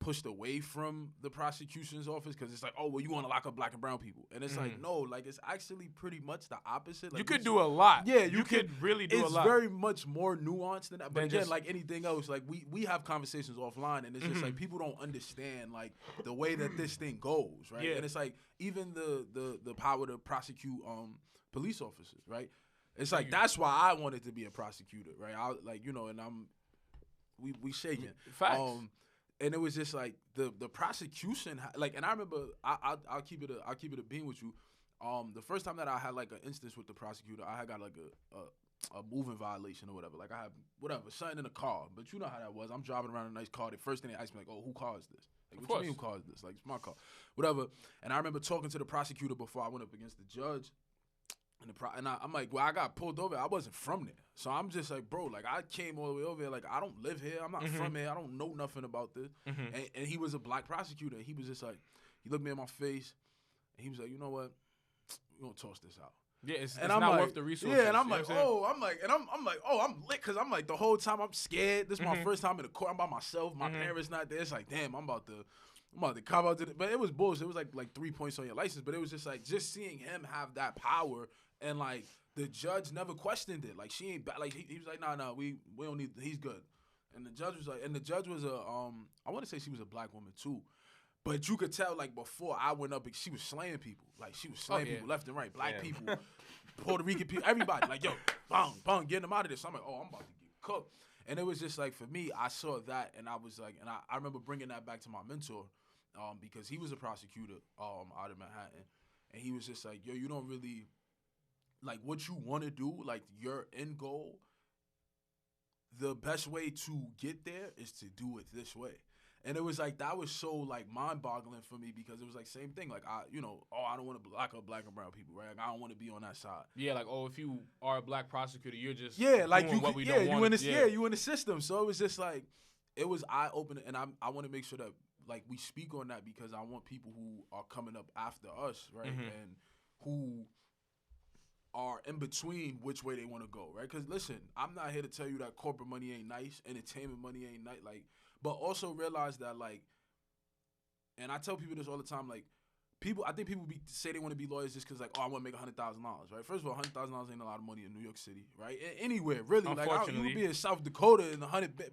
pushed away from the prosecution's office because it's like, oh, well, you want to lock up black and brown people. And it's like, no, like it's actually pretty much the opposite. Like, you could do a lot. Yeah, you could really do a lot. It's very much more nuanced than that. But again, like anything else, like we have conversations offline, and it's just like people don't understand like the way that this thing goes, right? Yeah. And it's like even the power to prosecute police officers, right? It's like that's why I wanted to be a prosecutor, right? I like, you know, and we shaking. Facts. And it was just like the prosecution, like, and I remember I'll keep it a beam with you. The first time that I had like an instance with the prosecutor, I had got like a moving violation or whatever. Like I had something in the car, but you know how that was. I'm driving around in a nice car. The first thing they asked me like, oh, who caused this? Like, what you mean who caused this? Like, it's my car, whatever. And I remember talking to the prosecutor before I went up against the judge. And I'm like, well, I got pulled over. I wasn't from there. So I'm just like, bro, like, I came all the way over here. Like, I don't live here. I'm not from here. I don't know nothing about this. And he was a black prosecutor. He was just like, he looked me in my face, and he was like, you know what? We're going to toss this out. Yeah, it's I'm not like, worth the resources. Yeah, and I'm like, I'm lit because I'm like, the whole time I'm scared. This is my first time in the court. I'm by myself. My parents not there. It's like, damn, I'm about to come out to it. But it was bullshit. It was like 3 points on your license. But it was just like, just seeing him have that power. And like the judge never questioned it. Like she ain't bad. Like he was like, nah, we don't need. He's good. And the judge was like, I want to say she was a black woman too, but you could tell like before I went up, she was slaying people. Like she was slaying people left and right, black people, Puerto Rican people, everybody. Like yo, bang, getting them out of this. So I'm like, oh, I'm about to get cooked. And it was just like for me, I saw that, and I was like, and I remember bringing that back to my mentor, because he was a prosecutor out of Manhattan, and he was just like, yo, you don't really. Like, what you want to do, like, your end goal, the best way to get there is to do it this way. And it was, like, that was so, like, mind-boggling for me because it was, like, same thing. Like, I don't want to lock up black and brown people, right? Like, I don't want to be on that side. Yeah, like, if you are a black prosecutor, you're just like doing what we don't want. You in the system. So it was just, like, it was eye-opening. And I want to make sure that, like, we speak on that because I want people who are coming up after us, right? And who are in between which way they want to go, right? Because listen, I'm not here to tell you that corporate money ain't nice, entertainment money ain't nice, like, but also realize that, like, and I tell people this all the time, like, I think people say they want to be lawyers just because, like, oh, I want to make $100,000, right? First of all, $100,000 ain't a lot of money in New York City, right? Anywhere, really. Like, you could be in South Dakota in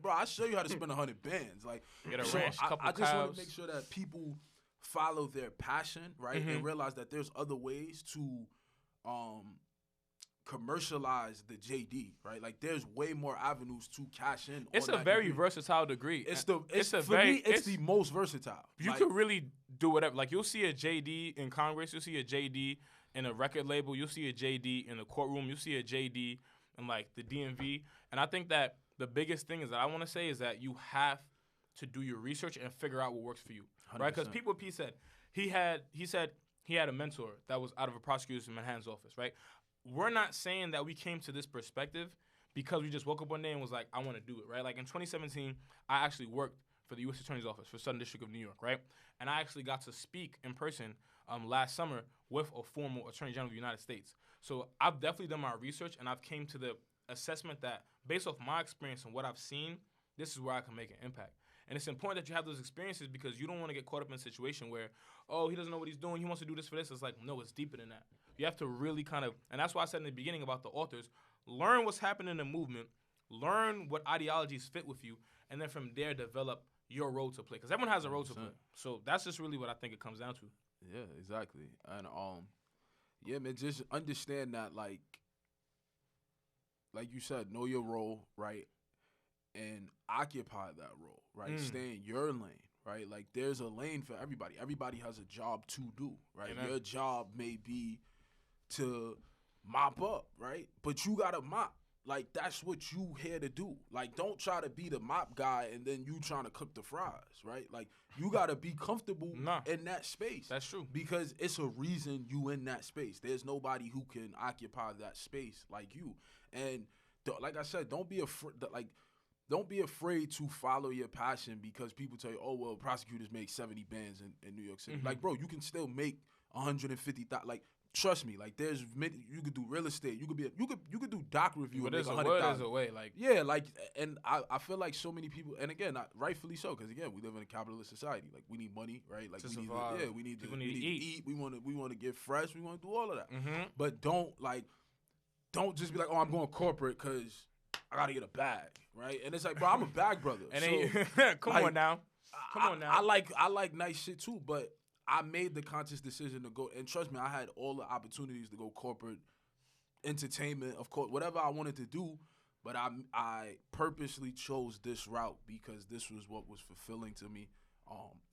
bro, I'll show you how to spend 100 bands. Like, get a ranch, I just want to make sure that people follow their passion, right? And realize that there's other ways to, commercialize the JD, right? Like there's way more avenues to cash in. It's a very versatile degree. It's the most versatile. You could really do whatever. Like you'll see a JD in Congress, you'll see a JD in a record label, you'll see a JD in a courtroom, you'll see a JD in like the DMV. And I think that the biggest thing is that I want to say is that you have to do your research and figure out what works for you, 100%. Right? Because people, P said he said he had a mentor that was out of a prosecutor in Manhattan's office, right? We're not saying that we came to this perspective because we just woke up one day and was like, I want to do it, right? Like in 2017, I actually worked for the U.S. Attorney's Office for Southern District of New York, right? And I actually got to speak in person last summer with a former Attorney General of the United States. So I've definitely done my research and I've came to the assessment that based off my experience and what I've seen, this is where I can make an impact. And it's important that you have those experiences because you don't want to get caught up in a situation where, oh, he doesn't know what he's doing. He wants to do this for this. It's like, no, it's deeper than that. You have to really kind of, and that's why I said in the beginning about the authors, learn what's happening in the movement, learn what ideologies fit with you, and then from there develop your role to play. Because everyone has a role to play. So that's just really what I think it comes down to. Yeah, exactly. And yeah, man, just understand that like you said, know your role, right? And occupy that role, right? Stay in your lane, right? Like there's a lane for everybody. Everybody has a job to do, right? Amen. Your job may be to mop up, right? But you gotta mop. like, that's what you here to do. Like, don't try to be the mop guy and then you trying to cook the fries, right? Like, you got to be comfortable in that space. That's true. Because it's a reason you in that space. There's nobody who can occupy that space like you. And like I said, don't be afraid. Don't be afraid to follow your passion because people tell you, oh, well, prosecutors make 70 bands in New York City. Mm-hmm. Like, bro, you can still make 150,000. Like, trust me. Like, you could do real estate. You could do doc review. But and make there's a way. There's 100,000. a way. Like, yeah, like, and I feel like so many people, and again, rightfully so, because again, we live in a capitalist society. Like, we need money, right? Like, to we survive. need to eat. We want to get fresh. We want to do all of that. Mm-hmm. But don't just be like, oh, I'm going corporate because I gotta get a bag, right? And it's like, bro, I'm a bag brother. And so, come on now. I like nice shit too, but I made the conscious decision to go. And trust me, I had all the opportunities to go corporate, entertainment, of course, whatever I wanted to do. But I purposely chose this route because this was what was fulfilling to me.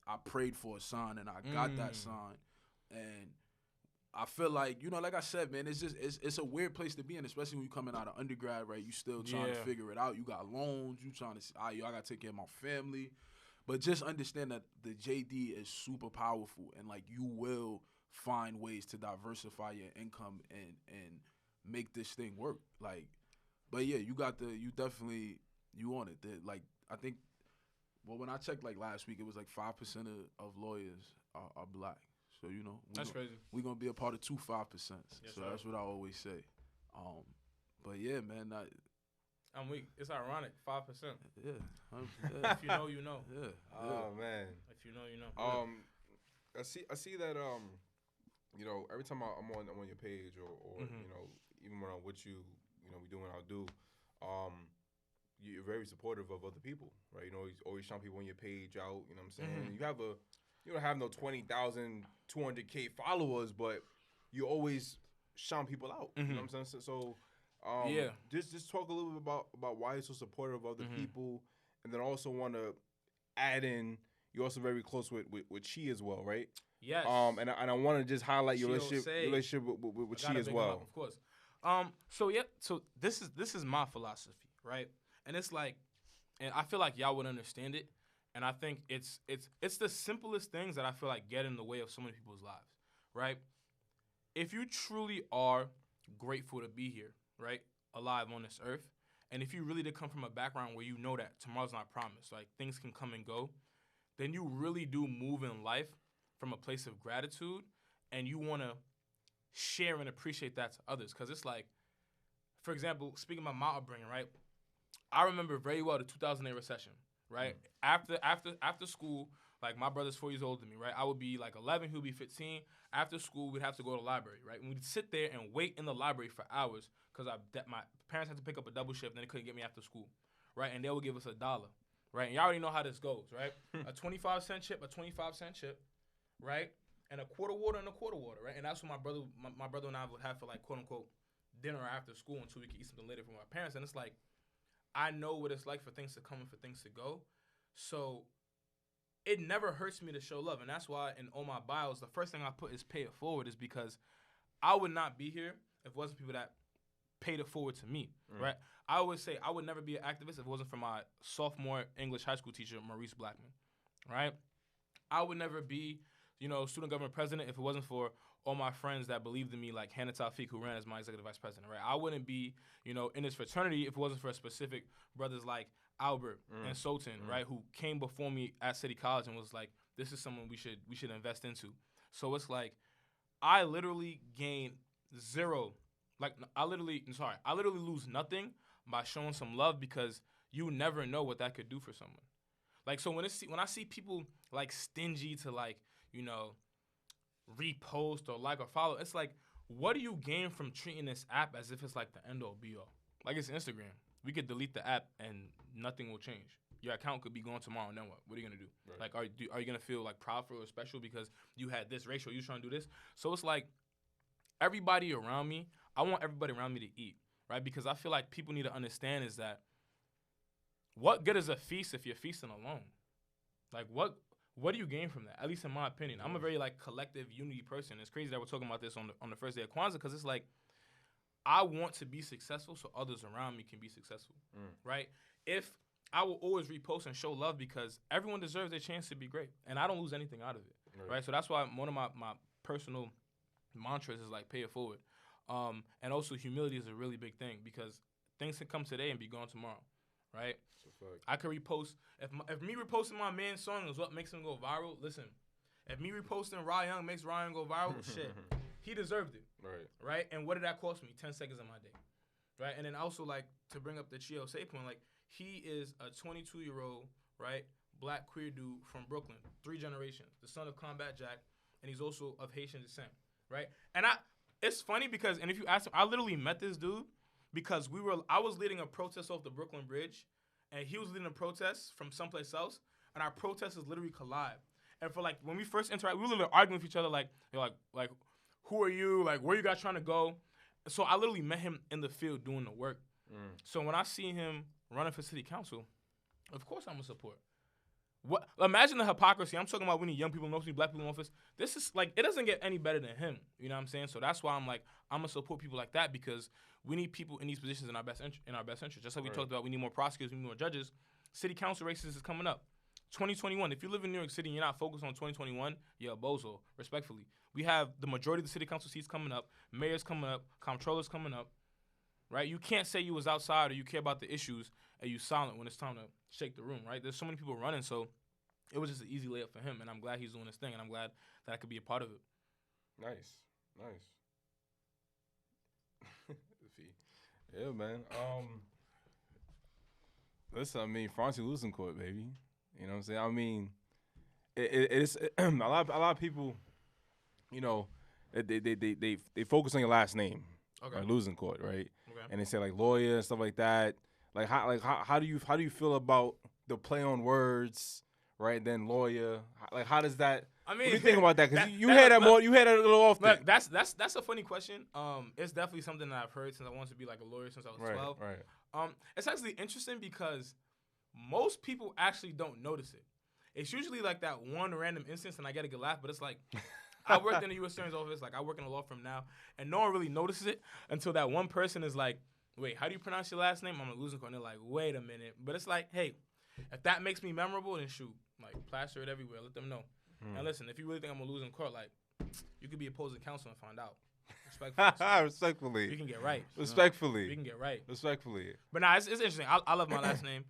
I prayed for a sign and I got that sign, and I feel like, like I said, man, it's a weird place to be in, especially when you coming out of undergrad, right? You still trying to figure it out. You got loans. You trying to, I got to take care of my family. But just understand that the JD is super powerful, and, like, you will find ways to diversify your income and make this thing work. Like, but, yeah, you on it. Like, I think, well, when I checked, like, last week, it was like 5% of lawyers are black. So, that's crazy. We're going to be a part of 5%. Yes, so sir. that's what I always say. But, yeah, man. I'm weak. It's ironic. 5%. Yeah. If you know, you know. Yeah. Oh, man. If you know, you know. I see that, every time I'm on your page or even when I'm with you, we doing what I do, you're very supportive of other people, right? You always showing people on your page out, you know what I'm saying? You don't have no 20,000, 200K followers, but you always showing people out, you know what I'm saying? So, just talk a little bit about why you're so supportive of other people, and then also want to add in, you're also very close with Chi as well, right? Yes. And I want to just highlight your relationship with Chi as well. Of course. So this is my philosophy, right? And it's like, and I feel like y'all would understand it. And I think it's the simplest things that I feel like get in the way of so many people's lives, right? If you truly are grateful to be here, right, alive on this earth, and if you really did come from a background where you know that tomorrow's not promised, like things can come and go, then you really do move in life from a place of gratitude, and you want to share and appreciate that to others. Because it's like, for example, speaking of my upbringing, right, I remember very well the 2008 recession, right? After school, like, my brother's 4 years older than me, right? I would be like 11, he would be 15. After school, we'd have to go to the library, right? And we'd sit there and wait in the library for hours because my parents had to pick up a double shift, and they couldn't get me after school, right? And they would give us $1, right? And y'all already know how this goes, right? A 25-cent chip, right? And a quarter water, right? And that's what my brother and I would have for, like, quote unquote dinner after school until we could eat something later from our parents. And it's like, I know what it's like for things to come and for things to go. So it never hurts me to show love. And that's why in all my bios, the first thing I put is pay it forward, is because I would not be here if it wasn't people that paid it forward to me, right? I always say I would never be an activist if it wasn't for my sophomore English high school teacher, Maurice Blackman, right? I would never be, student government president if it wasn't for all my friends that believed in me, like Hannah Taufik, who ran as my executive vice president, right? I wouldn't be, in this fraternity if it wasn't for specific brothers like Albert and Sultan, right, who came before me at City College and was like, this is someone we should invest into. So it's like, I literally gain zero. Like, I literally lose nothing by showing some love, because you never know what that could do for someone. Like, so when I see people, like, stingy to, like, repost or like or follow, it's like, what do you gain from treating this app as if it's like the end all be all? Like, it's Instagram. We could delete the app and nothing will change. Your account could be gone tomorrow, and then what? What are you gonna do? Right. Like, are you gonna feel like proudful or special because you had this ratio, you trying to do this? So it's like, everybody around me, I want everybody around me to eat, right? Because I feel like people need to understand is that, what good is a feast if you're feasting alone? Like, what do you gain from that? At least in my opinion. I'm a very, like, collective unity person. It's crazy that we're talking about this on the first day of Kwanzaa, because it's like, I want to be successful so others around me can be successful, right? If I will always repost and show love because everyone deserves their chance to be great, and I don't lose anything out of it, right? So that's why one of my personal mantras is like pay it forward, and also humility is a really big thing because things can come today and be gone tomorrow, right? I could repost if me reposting my man's song is what makes him go viral. Listen, if me reposting Ryan makes Ryan go viral, shit, he deserved it, right? And what did that cost me? 10 seconds of my day, right? And then also like to bring up the Chio Say point, like he is a 22-year-old, right, black queer dude from Brooklyn, 3 generations, the son of Combat Jack, and he's also of Haitian descent, right? And it's funny because, and if you ask him, I literally met this dude because I was leading a protest off the Brooklyn Bridge, and he was leading a protest from someplace else, and our protesters literally collide. And for like when we first interacted, we were literally arguing with each other, like who are you? Like where you guys trying to go? So I literally met him in the field doing the work. So when I see him running for city council, of course I'm gonna support. What? Imagine the hypocrisy. I'm talking about we need young people in office, black people in office. This is like it doesn't get any better than him. You know what I'm saying? So that's why I'm like I'm gonna support people like that because we need people in these positions in our best interest. Just like we talked about, we need more prosecutors, we need more judges. City council races is coming up. 2021. If you live in New York City and you're not focused on 2021, you're a bozo. Respectfully, we have the majority of the city council seats coming up, mayors coming up, comptrollers coming up. Right? You can't say you was outside or you care about the issues and you silent when it's time to shake the room. Right? There's so many people running, so it was just an easy layup for him, and I'm glad he's doing this thing, and I'm glad that I could be a part of it. Nice. Yeah, man. Listen, I mean, Frantzy Luzincourt, baby. You know what I'm saying? I mean, it's a lot of people, you know, they focus on your last name, okay, Luzincourt, right? Okay. And they say like lawyer and stuff like that. How do you feel about the play on words, right? Then lawyer, like how does that? I mean, what do you think about that? Because you hear that more. You hear that a little often. Look, that's a funny question. It's definitely something that I've heard since I wanted to be like a lawyer since I was 12. Right. It's actually interesting because most people actually don't notice it. It's usually like that one random instance, and I get a good laugh. But it's like I worked in the U.S. Attorney's office. Like I work in a law firm now, and no one really notices it until that one person is like, "Wait, how do you pronounce your last name?" I'm a Luzincourt. And they're like, "Wait a minute." But it's like, hey, if that makes me memorable, then shoot, like plaster it everywhere. Let them know. And listen, if you really think I'm gonna lose in court, like you could be opposing counsel and find out. Respectfully. You can get right. Respectfully. You can get right. Respectfully. But nah, it's interesting. I love my last name.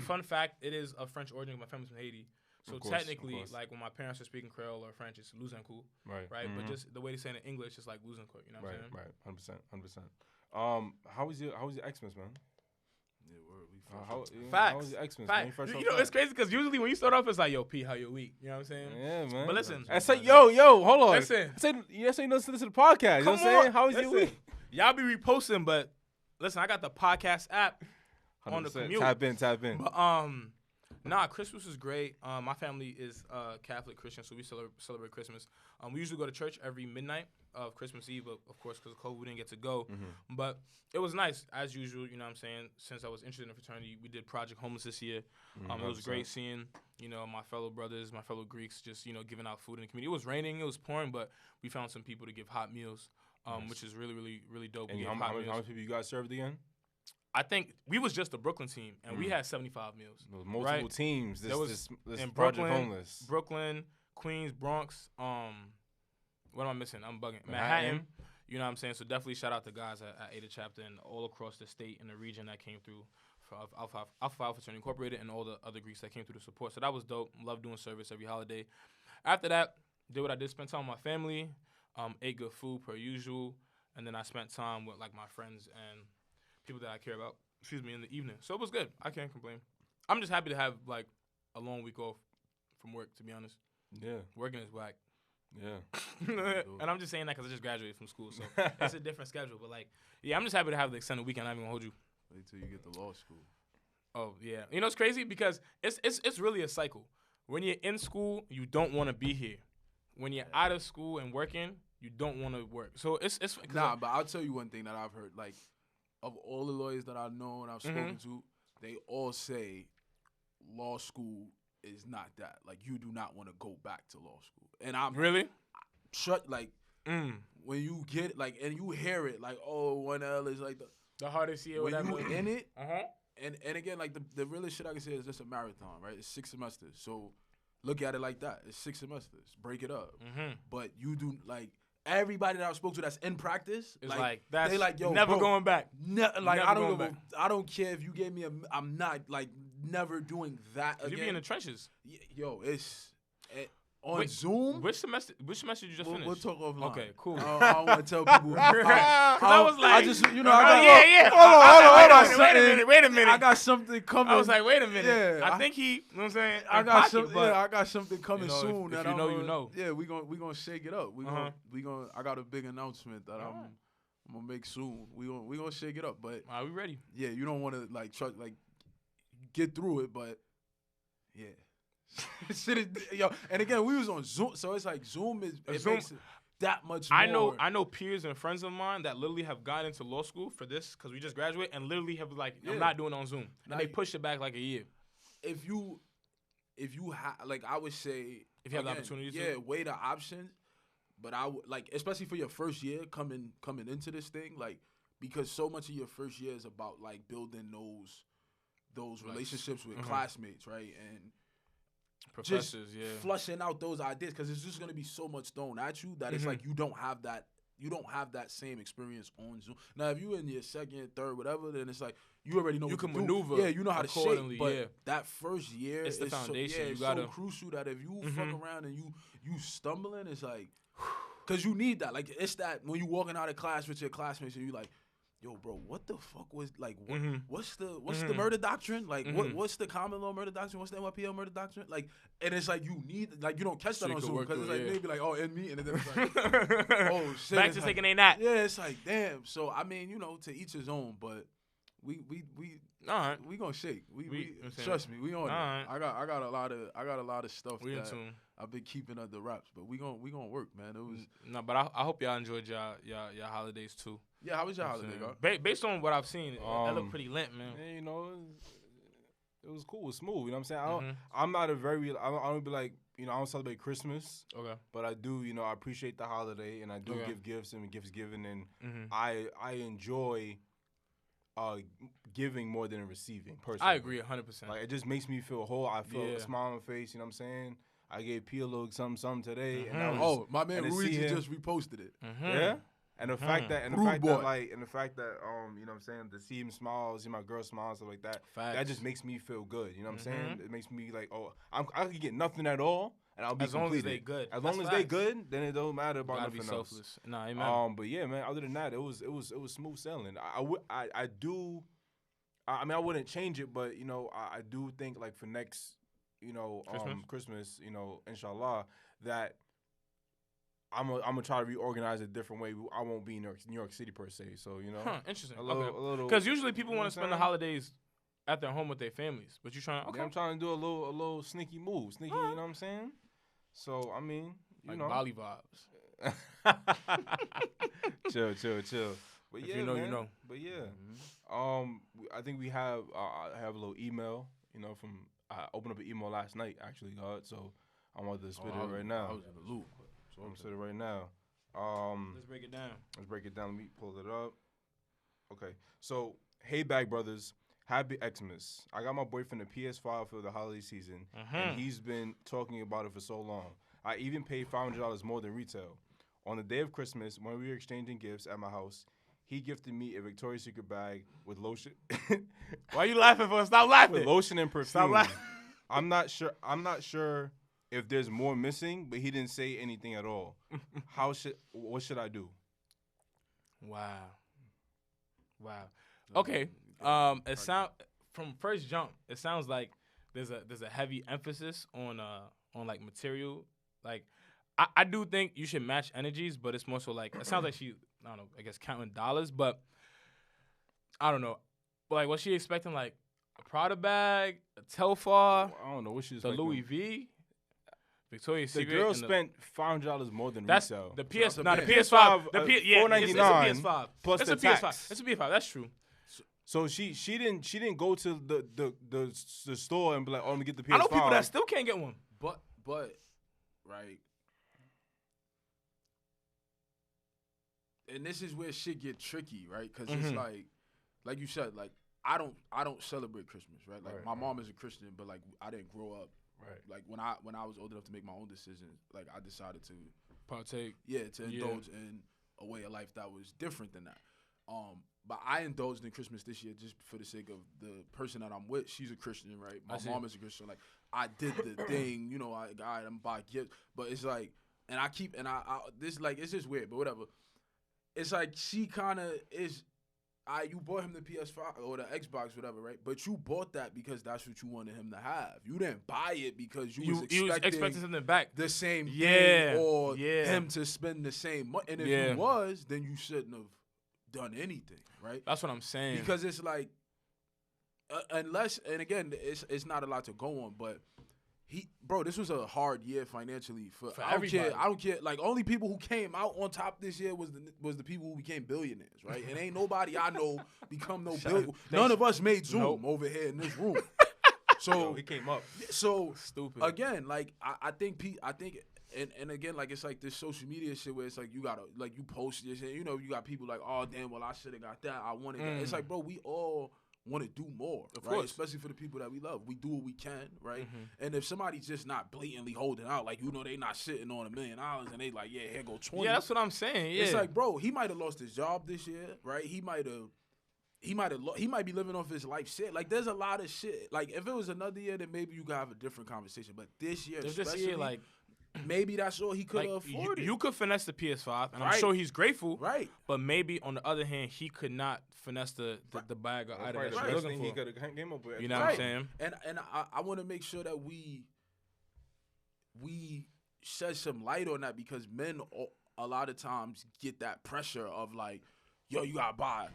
Fun fact, it is of French origin. My family's from Haiti. So technically, like when my parents are speaking Creole or French, it's Luzincourt. Right. Mm-hmm. But just the way they say it in English, it's like Luzincourt. You know what I'm saying? Right. 100%. How was your Xmas, man? How was your Xmas? You know, it's crazy because usually when you start off, it's like, yo, P, how your week? You know what I'm saying? Yeah, man. But listen. I say, hold on. Listen. I said, you listen to the podcast. You know what I'm saying? How was your week? Y'all be reposting, but listen, I got the podcast app on the commute. Tap in. But, Christmas was great. My family is Catholic Christian, so we celebrate Christmas. We usually go to church every midnight of Christmas Eve, of course, because of COVID, we didn't get to go. Mm-hmm. But it was nice, as usual, you know what I'm saying? Since I was interested in fraternity, we did Project Homeless this year. It was great seeing, you know, my fellow brothers, my fellow Greeks just, you know, giving out food in the community. It was raining, it was pouring, but we found some people to give hot meals, which is really, really, really dope. And how many people you guys served again? I think we was just the Brooklyn team, and we had 75 meals. There was multiple teams. This in Project Homeless. Brooklyn, Queens, Bronx. What am I missing? I'm bugging. Manhattan. You know what I'm saying? So definitely shout out to guys at Ada Chapter and all across the state and the region that came through for Alpha Fraternity Incorporated and all the other Greeks that came through to support. So that was dope. Love doing service every holiday. After that, did what I did. Spent time with my family. Ate good food per usual. And then I spent time with like my friends and people that I care about, in the evening. So it was good. I can't complain. I'm just happy to have, like, a long week off from work, to be honest. Yeah. Working is whack. Yeah. And I'm just saying that because I just graduated from school, so it's a different schedule. But, like, yeah, I'm just happy to have the extended weekend. I'm not even going to hold you. Wait till you get to law school. Oh, yeah. You know, it's crazy because it's really a cycle. When you're in school, you don't want to be here. When you're out of school and working, you don't want to work. So it's Nah, but I'll tell you one thing that I've heard, like, of all the lawyers that I know and I've spoken to, they all say law school is not that. Like, you do not want to go back to law school. And I'm really shut. Like, when you get like and you hear it like, oh, 1L is like the hardest year, when whatever. you in it. Uh-huh. And again, like the realest shit I can say is just a marathon, right? It's 6 semesters, so look at it like that. It's 6 semesters. Break it up. But you do like everybody that I spoke to that's in practice. It's like that's they like yo, never bro, going back. like never I don't going give a, back. I don't care if you gave me I'm not like never doing that again. You be in the trenches. Yo, it's on Zoom. Which semester did you just finish? We'll talk offline. Okay, cool. I don't want to tell people. I was like, I just, you know, I got, hold on. Wait a minute. I got something coming. I was like, wait a minute. Yeah, I think he, you know what I'm saying? I got something. Yeah, I got something coming you know, soon. If that you I'm know, gonna, you know. Yeah, we gonna shake it up. We gonna. I got a big announcement that I'm gonna make soon. We gonna shake it up. But are we ready? Yeah, you don't want to like try like get through it, but yeah. Shit is, yo, and again, we was on Zoom, so it's like Zoom is Zoom, makes it that much more. I know peers and friends of mine that literally have gotten into law school for this because we just graduated and literally have like, I'm not doing it on Zoom. And they pushed it back like a year. If you have, like, I would say, if you have the opportunity to, weigh the options. But I would like, especially for your first year coming into this thing, like, because so much of your first year is about like building those relationships with classmates, right? And professors, just flushing out those ideas, because it's just gonna be so much thrown at you that it's like you don't have that same experience on Zoom. Now, if you in your second, third, whatever, then it's like you already know you what can to maneuver. Yeah, you know how to shape. But that first year, it's the foundation. So, you it's gotta so crucial that if you fuck around and you stumbling, it's like, because you need that. Like, it's that when you walking out of class with your classmates and you like, yo, bro, what the fuck was like? What's the murder doctrine? Like, what's the common law murder doctrine? What's the NYPL murder doctrine? Like, and it's like you need, like, you don't catch that on Zoom because it's like maybe like, oh, and me, and then it's like, oh shit, back to thinking ain't that. Yeah, it's like, damn. So I mean, you know, to each his own, but we all right, we gonna shake. We trust me, we on it. Right. I got a lot of stuff we that in tune. I've been keeping under wraps, but we gonna work, man. It was no, but I hope y'all enjoyed y'all holidays too. Yeah, how was your holiday, bro? Based on what I've seen, it looked pretty lit, man. Yeah, you know, it was cool, it was smooth. You know what I'm saying? I'm not a very, I don't be like, you know, I don't celebrate Christmas. Okay. But I do, you know, I appreciate the holiday, and I do give gifts and gifts given, and I enjoy giving more than receiving, personally. I agree 100%. Like, it just makes me feel whole. I feel a smile on my face, you know what I'm saying? I gave P a little something today, and I was, my man Luigi just reposted it. Yeah? And the fact that, you know what I'm saying, to see him smile, see my girl smile, stuff like that, that just makes me feel good. You know what I'm saying? It makes me like, oh, I could get nothing at all, and I'll be as long as they good. As long as they good, then it don't matter about nothing else. Nah, amen. But yeah, man. Other than that, it was smooth sailing. I mean, I wouldn't change it, but you know, I do think like for next, you know, Christmas, you know, inshallah, that I'm gonna try to reorganize it a different way. I won't be in New York City per se. So you know, interesting. A little. Because usually people want to spend the holidays at their home with their families, but you're trying. Okay, I'm trying to do a little sneaky move, you know what I'm saying? So I mean, you know, Bali vibes. chill. But yeah, you know, man. you know. But yeah, I think we have I have a little email, you know, from I opened up an email last night actually, God. So I wanted to spit it right now. I was in the loop. So I'm spit it right now. Let's break it down. Let me pull it up. Okay. So hey, Bag Brothers. Happy Xmas. I got my boyfriend a PS5 for the holiday season, and he's been talking about it for so long. I even paid $500 more than retail. On the day of Christmas, when we were exchanging gifts at my house, he gifted me a Victoria's Secret bag with lotion. Why are you laughing for? Stop laughing. With lotion and perfume. Stop laughing. I'm not sure if there's more missing, but he didn't say anything at all. What should I do? Wow. Okay. It from first jump, it sounds like there's a heavy emphasis on like material. Like I do think you should match energies, but it's more so like it sounds like she, I don't know, I guess counting dollars, but I don't know. But like was she expecting like a Prada bag, a Telfar, I don't know what she's the Louis V, Victoria's Secret. The girl spent $500 more than that's retail. the PS5. The $499 it's a PS5 plus it's the a tax. PS5. It's a PS5. That's true. So she didn't go to the store and be like, oh, let me get the PS5. I know people that still can't get one. But right. and this is where shit get tricky, right? Because it's like you said, like I don't celebrate Christmas, right? Like my mom is a Christian, but like I didn't grow up. Right. Like when I was old enough to make my own decisions, like I decided to partake. Yeah, to indulge in a way of life that was different than that. But I indulged in Christmas this year just for the sake of the person that I'm with. She's a Christian, right? My mom is a Christian. Like I did the thing, you know. I'm buy gifts, but it's like, and I this like it's just weird, but whatever. It's like she kind of is. You bought him the PS5 or the Xbox, whatever, right? But you bought that because that's what you wanted him to have. You didn't buy it because you was expecting something back. The same thing or him to spend the same money. And if he was, then you shouldn't have done anything, right? That's what I'm saying. Because it's like, unless, and again, it's not a lot to go on, but this was a hard year financially for everybody. I don't care. Like, only people who came out on top this year was the people who became billionaires, right? And ain't nobody I know become no billionaire. None of us made Zoom over here in this room. So he came up. So stupid. Again, like I think and again, like it's like this social media shit where it's like you gotta like you post this and you know you got people like, oh damn, well I should have got that. I wanted that. It's like, bro, we all want to do more, of right? course. Especially for the people that we love. We do what we can, right? And if somebody's just not blatantly holding out, like, you know, they not sitting on $1 million and they like, yeah, here go 20. Yeah, that's what I'm saying. Yeah. It's like, bro, he might have lost his job this year, right? He might be living off his life shit. Like, there's a lot of shit. Like, if it was another year, then maybe you could have a different conversation. But this year, especially, like, maybe that's all he could have afforded. You could finesse the PS5, and I'm sure he's grateful. Right. But maybe on the other hand, he could not finesse the bag of items that you're looking for. He could have came up with. You know what I'm saying? And I want to make sure that we shed some light on that because men a lot of times get that pressure of like, yo, you gotta buy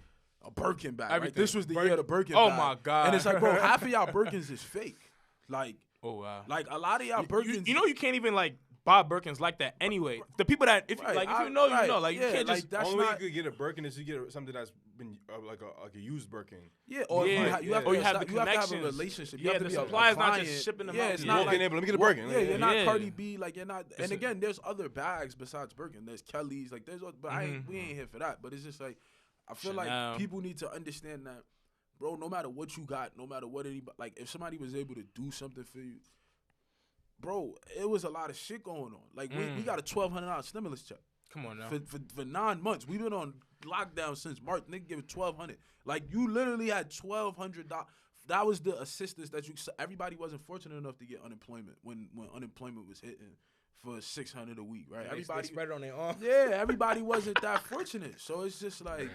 a Birkin bag. Right? This was the year of the Birkin bag. Oh my God. And it's like, bro, half of y'all Birkins is fake. Like, oh wow. Like a lot of y'all Birkins. You know you can't even like buy Birkins like that anyway. The people that if you know, you know. Like you can't just. That's only way you could get a Birkin is you get something that's been like a used Birkin. Yeah, or you have to have a relationship. You have to the be supplier's a not client. just shipping them yeah, out. It's not like, let me get a Birkin. Yeah, you're not Cardi B. Like you're not. And again, there's other bags besides Birkin. There's Kelly's. Like there's, but we ain't here for that. But it's just like I feel like people need to understand that, bro. No matter what you got, no matter what anybody, like if somebody was able to do something for you. Bro, it was a lot of shit going on. Like we got a $1,200 stimulus check. Come on now. For 9 months, we've been on lockdown since March. Nigga give it $1,200. Like you literally had $1,200. That was the assistance that everybody wasn't fortunate enough to get unemployment when unemployment was hitting for $600 a week, right? Everybody they spread it on their arm. Yeah, everybody wasn't that fortunate. So it's just like.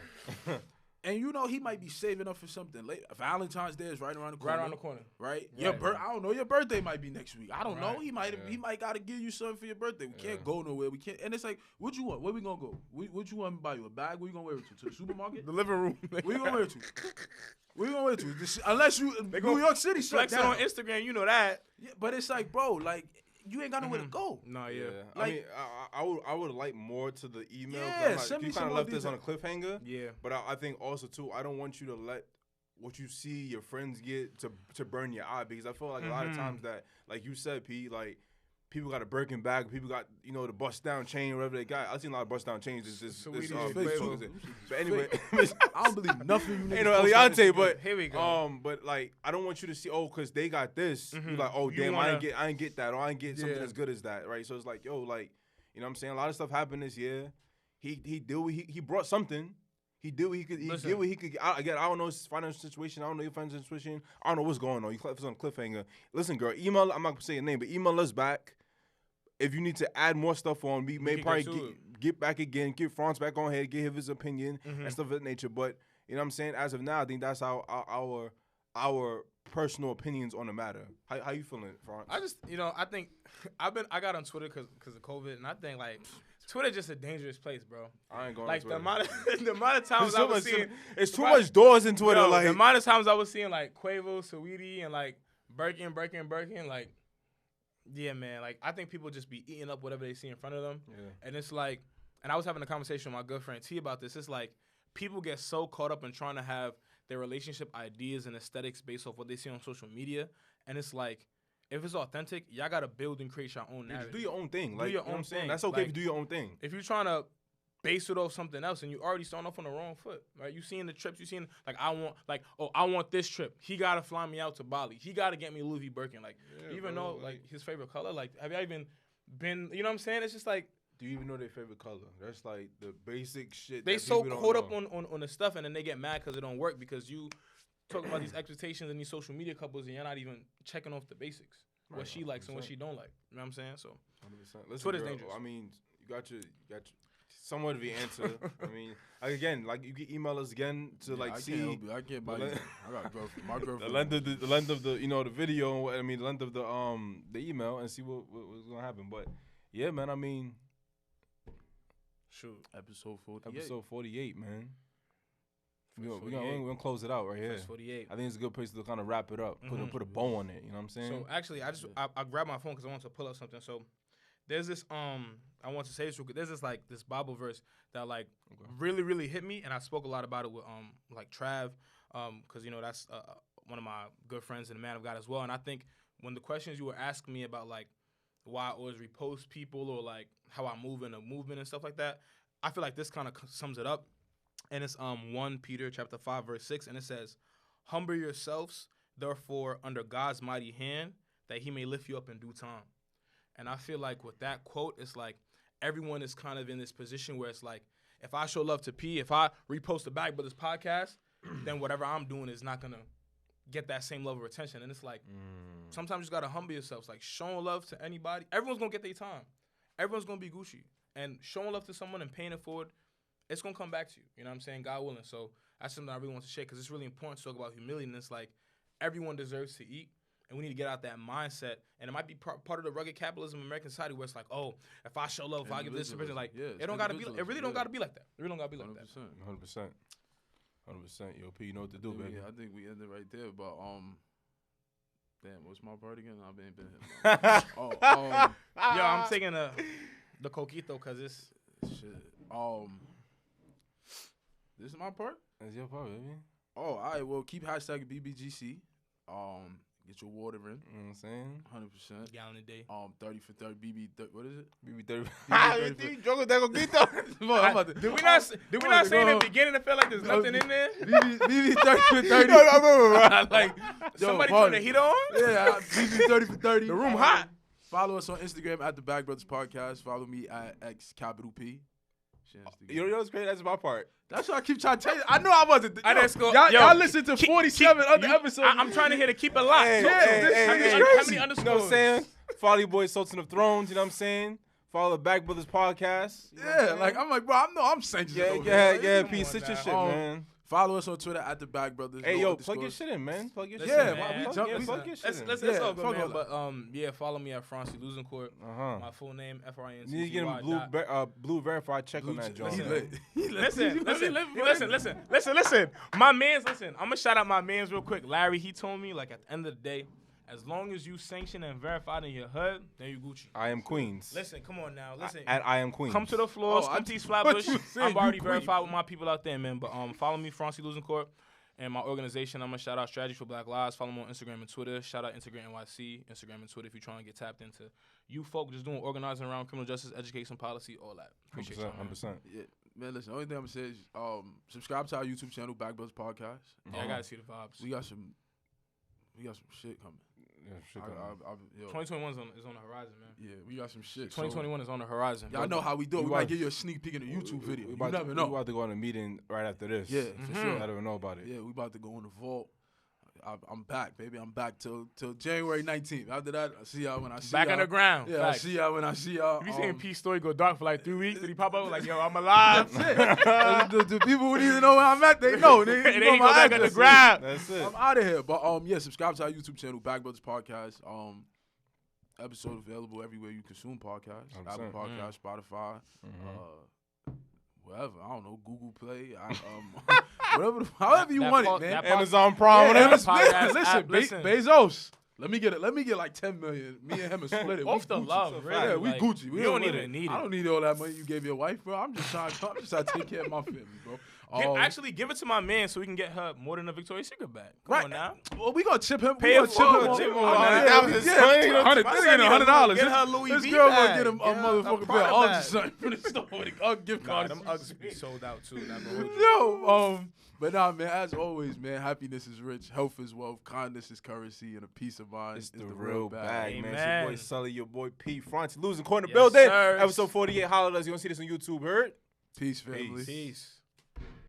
And you know he might be saving up for something late. Valentine's Day is right around the corner. Right around the corner. Right? I don't know. Your birthday might be next week. I don't know. He might gotta give you something for your birthday. We can't go nowhere. We can't. And it's like, what you want? Where we gonna go? What you want me to buy you? A bag? Where you gonna wear it to? To the supermarket? The living room. Where you gonna wear it to? Where you gonna wear it to? Unless you New York City shut flex down. it on Instagram. You know that. Yeah, but it's like, bro, like. You ain't got nowhere to go. No, yeah. Like, I mean, I would like more to the email. Yeah, send me you some kind of more left this on a cliffhanger. Yeah. But I think also too, I don't want you to let what you see your friends get to burn your eye because I feel like a lot of times that, like you said, P, like people got a Birkin bag, people got the bust down chain, whatever they got. I've seen a lot of bust down chains. But anyway, I don't believe nothing. You ain't no Eliante, but here we go. But like I don't want you to see because they got this. You like damn, I ain't get that, or I ain't get something as good as that, right? So it's like like you know what I'm saying. A lot of stuff happened this year. He brought something. He did what he could. He did what he could. I don't know his financial situation. I don't know your financial situation. I don't know what's going on. You left us on a cliffhanger. Listen, girl, email. I'm not gonna say your name, but email us back. If you need to add more stuff on, we may probably get back again, get Frantz back on here, give his opinion and stuff of that nature. But you know what I'm saying? As of now, I think that's our personal opinions on the matter. How you feeling, Frantz? I just, I think I got on Twitter because of COVID, and I think like Twitter just a dangerous place, bro. I ain't going like on Twitter. the amount of times I was seeing it's too much doors in Twitter. Like the amount of times I was seeing like Quavo, Saweetie, and like Birkin, like. Yeah, man. Like, I think people just be eating up whatever they see in front of them. Yeah. And it's like, and I was having a conversation with my good friend T about this. It's like, people get so caught up in trying to have their relationship ideas and aesthetics based off what they see on social media. And it's like, if it's authentic, y'all got to build and create your own narrative. Just do your own thing. Like, do your own thing. That's okay if you do your own thing. If you're trying to base it off something else, and you already starting off on the wrong foot, right? You seeing the trips, you seeing like I want this trip. He gotta fly me out to Bali. He gotta get me Louis V Birkin. Like, do you even know like his favorite color? Like, have you even been? You know what I'm saying? It's just like. Do you even know their favorite color? That's like the basic shit. They so caught up on the stuff, and then they get mad because it don't work because you talking about these expectations and these social media couples, and you're not even checking off the basics. What she likes 100%. And what she don't like. You know what I'm saying? So 100%. Listen, Twitter's girl, dangerous. I mean, you got your somewhat of the answer. I mean, again, like you can email us again to like see. I can't buy you. I got girlfriend. My girlfriend. The length of the the video. I mean, the length of the email and see what's gonna happen. But yeah, man. I mean. Shoot. Episode 48. Episode 48, man. We're 48. gonna close it out right here. 48. I think it's a good place to kind of wrap it up. Put a bow on it. You know what I'm saying? So actually, I grabbed my phone because I wanted to pull up something. So there's this I want to say this real quick. There's this Bible verse that really really hit me, and I spoke a lot about it with like Trav, because that's one of my good friends and a man of God as well. And I think when the questions you were asking me about like why I always repost people or like how I move in a movement and stuff like that, I feel like this kind of sums it up. And it's 1 Peter chapter 5 verse 6, and it says, "Humble yourselves, therefore, under God's mighty hand, that He may lift you up in due time." And I feel like with that quote, it's like everyone is kind of in this position where it's like, if I show love to P, if I repost the Bag Brothers podcast, then whatever I'm doing is not gonna get that same level of attention. And it's like sometimes you just gotta humble yourselves. Like showing love to anybody, everyone's gonna get their time. Everyone's gonna be Gucci. And showing love to someone and paying it forward, it's gonna come back to you. You know what I'm saying? God willing. So that's something I really want to share because it's really important to talk about humility. And it's like everyone deserves to eat, and we need to get out that mindset. And it might be part of the rugged capitalism of American society where it's like, oh, if I show love, if I give this person, like it don't gotta be. It really don't gotta be like that. It really don't gotta be like that. 100%. 100%. Yo, P, you know what to do, baby. Yeah, I think we ended right there. But damn, what's my part again? I've been hit. Yo, I'm taking the coquito because it's shit. This is my part? That's your part, baby. Oh, all right. Well, keep hashtag BBGC. Get your water in. You know what I'm saying? 100%. Gallon a day. 30 for 30. What is it? BB 30. BB 30. Did we not say in the beginning it felt like there's nothing in there? BB 30 for 30. Like somebody turned the heat on? Yeah, BB 30 for 30. The room hot. Follow us on Instagram at the Bag Brothers Podcast. Follow me at XP. You know what's crazy? That's my part. That's what I keep trying to tell you. I know I wasn't. Y'all listen to 47 other episodes. I'm trying to hear to keep it locked. Hey, How many underscores? You know what I'm saying? Follow your boy Sultan of Thrones. You know what I'm saying? Follow the Bag Brothers Podcast. Yeah, like I'm like, bro, I'm sanctioned. Yeah, P, sit your shit, man. Follow us on Twitter at the Bag Brothers. Hey, yo, plug your shit in, man. Plug your shit in. Plug your shit in. Let's all go, man. But follow me at Frantzy Luzincourt. My full name, FRANCY. You need to get a blue verified check on that, John. Listen. My mans, I'm gonna shout out my mans real quick. Larry, he told me like at the end of the day, as long as you sanctioned and verified in your hood, then you Gucci. I am Queens. Listen, come on now. Listen. I am Queens. Come to the floors. Come to East Flatbush. I'm already verified with my people out there, man. But follow me, Frantzy Luzincourt, and my organization. I'm going to shout out Strategy for Black Lives. Follow me on Instagram and Twitter. Shout out Instagram NYC, Instagram and Twitter if you're trying to get tapped into you folk just doing organizing around criminal justice, education, policy, all that. Appreciate you, 100%. Yeah. Man, listen, the only thing I'm going to say is subscribe to our YouTube channel, Bag Brothers Podcast. Yeah, I got to see the vibes. We got some shit coming. Yeah, shit 2021 is on the horizon, man. Yeah, we got some shit. 2021 is on the horizon. Y'all know how we do it. We might give you a sneak peek in the YouTube video. You never know. We about to go on a meeting right after this. Yeah, for sure. I don't even know about it. Yeah, we about to go in the vault. I'm back, baby. I'm back till January 19th. After that, I see y'all when I see y'all. Back underground. Yeah, I see y'all when I see y'all. If you seen P's story go dark for like 3 weeks, did he pop up like, yo, I'm alive? That's it. the people who need to know where I'm at, they know. They ain't go back underground. That's it. I'm out of here. But subscribe to our YouTube channel, Bag Brothers Podcast. Episode available everywhere you consume podcasts. 100%. Apple Podcasts, Spotify, wherever. I don't know, Google Play. Whatever, however you want it, man. Amazon Prime. Listen, Bezos. Let me get like 10 million. Me and him are split it. Both the love, really. Yeah, we Gucci. We don't even need it. I don't need all that money you gave your wife, bro. I'm just trying to take care of my family, Actually, give it to my man so we can get her more than a Victoria's Secret bag. Come on now. Well, we gonna chip him. Pay We him gonna chip him. for it. $100. Get her Louis This V girl bag. gonna get him a motherfucking pair of Uggs or something from the store with a gift Nah, card. them Uggs be sold out too. Not gonna hold you. Yo, but nah, man. As always, man. Happiness is rich, health is wealth, kindness is currency, and a peace of mind It's is the real bag, man. It's your Amen. boy Sully, your boy P. Frantzy Luzincourt in the Yes, building. sirs. Episode 48. Holla at us. You gonna see this on YouTube, heard? Peace, family. Peace.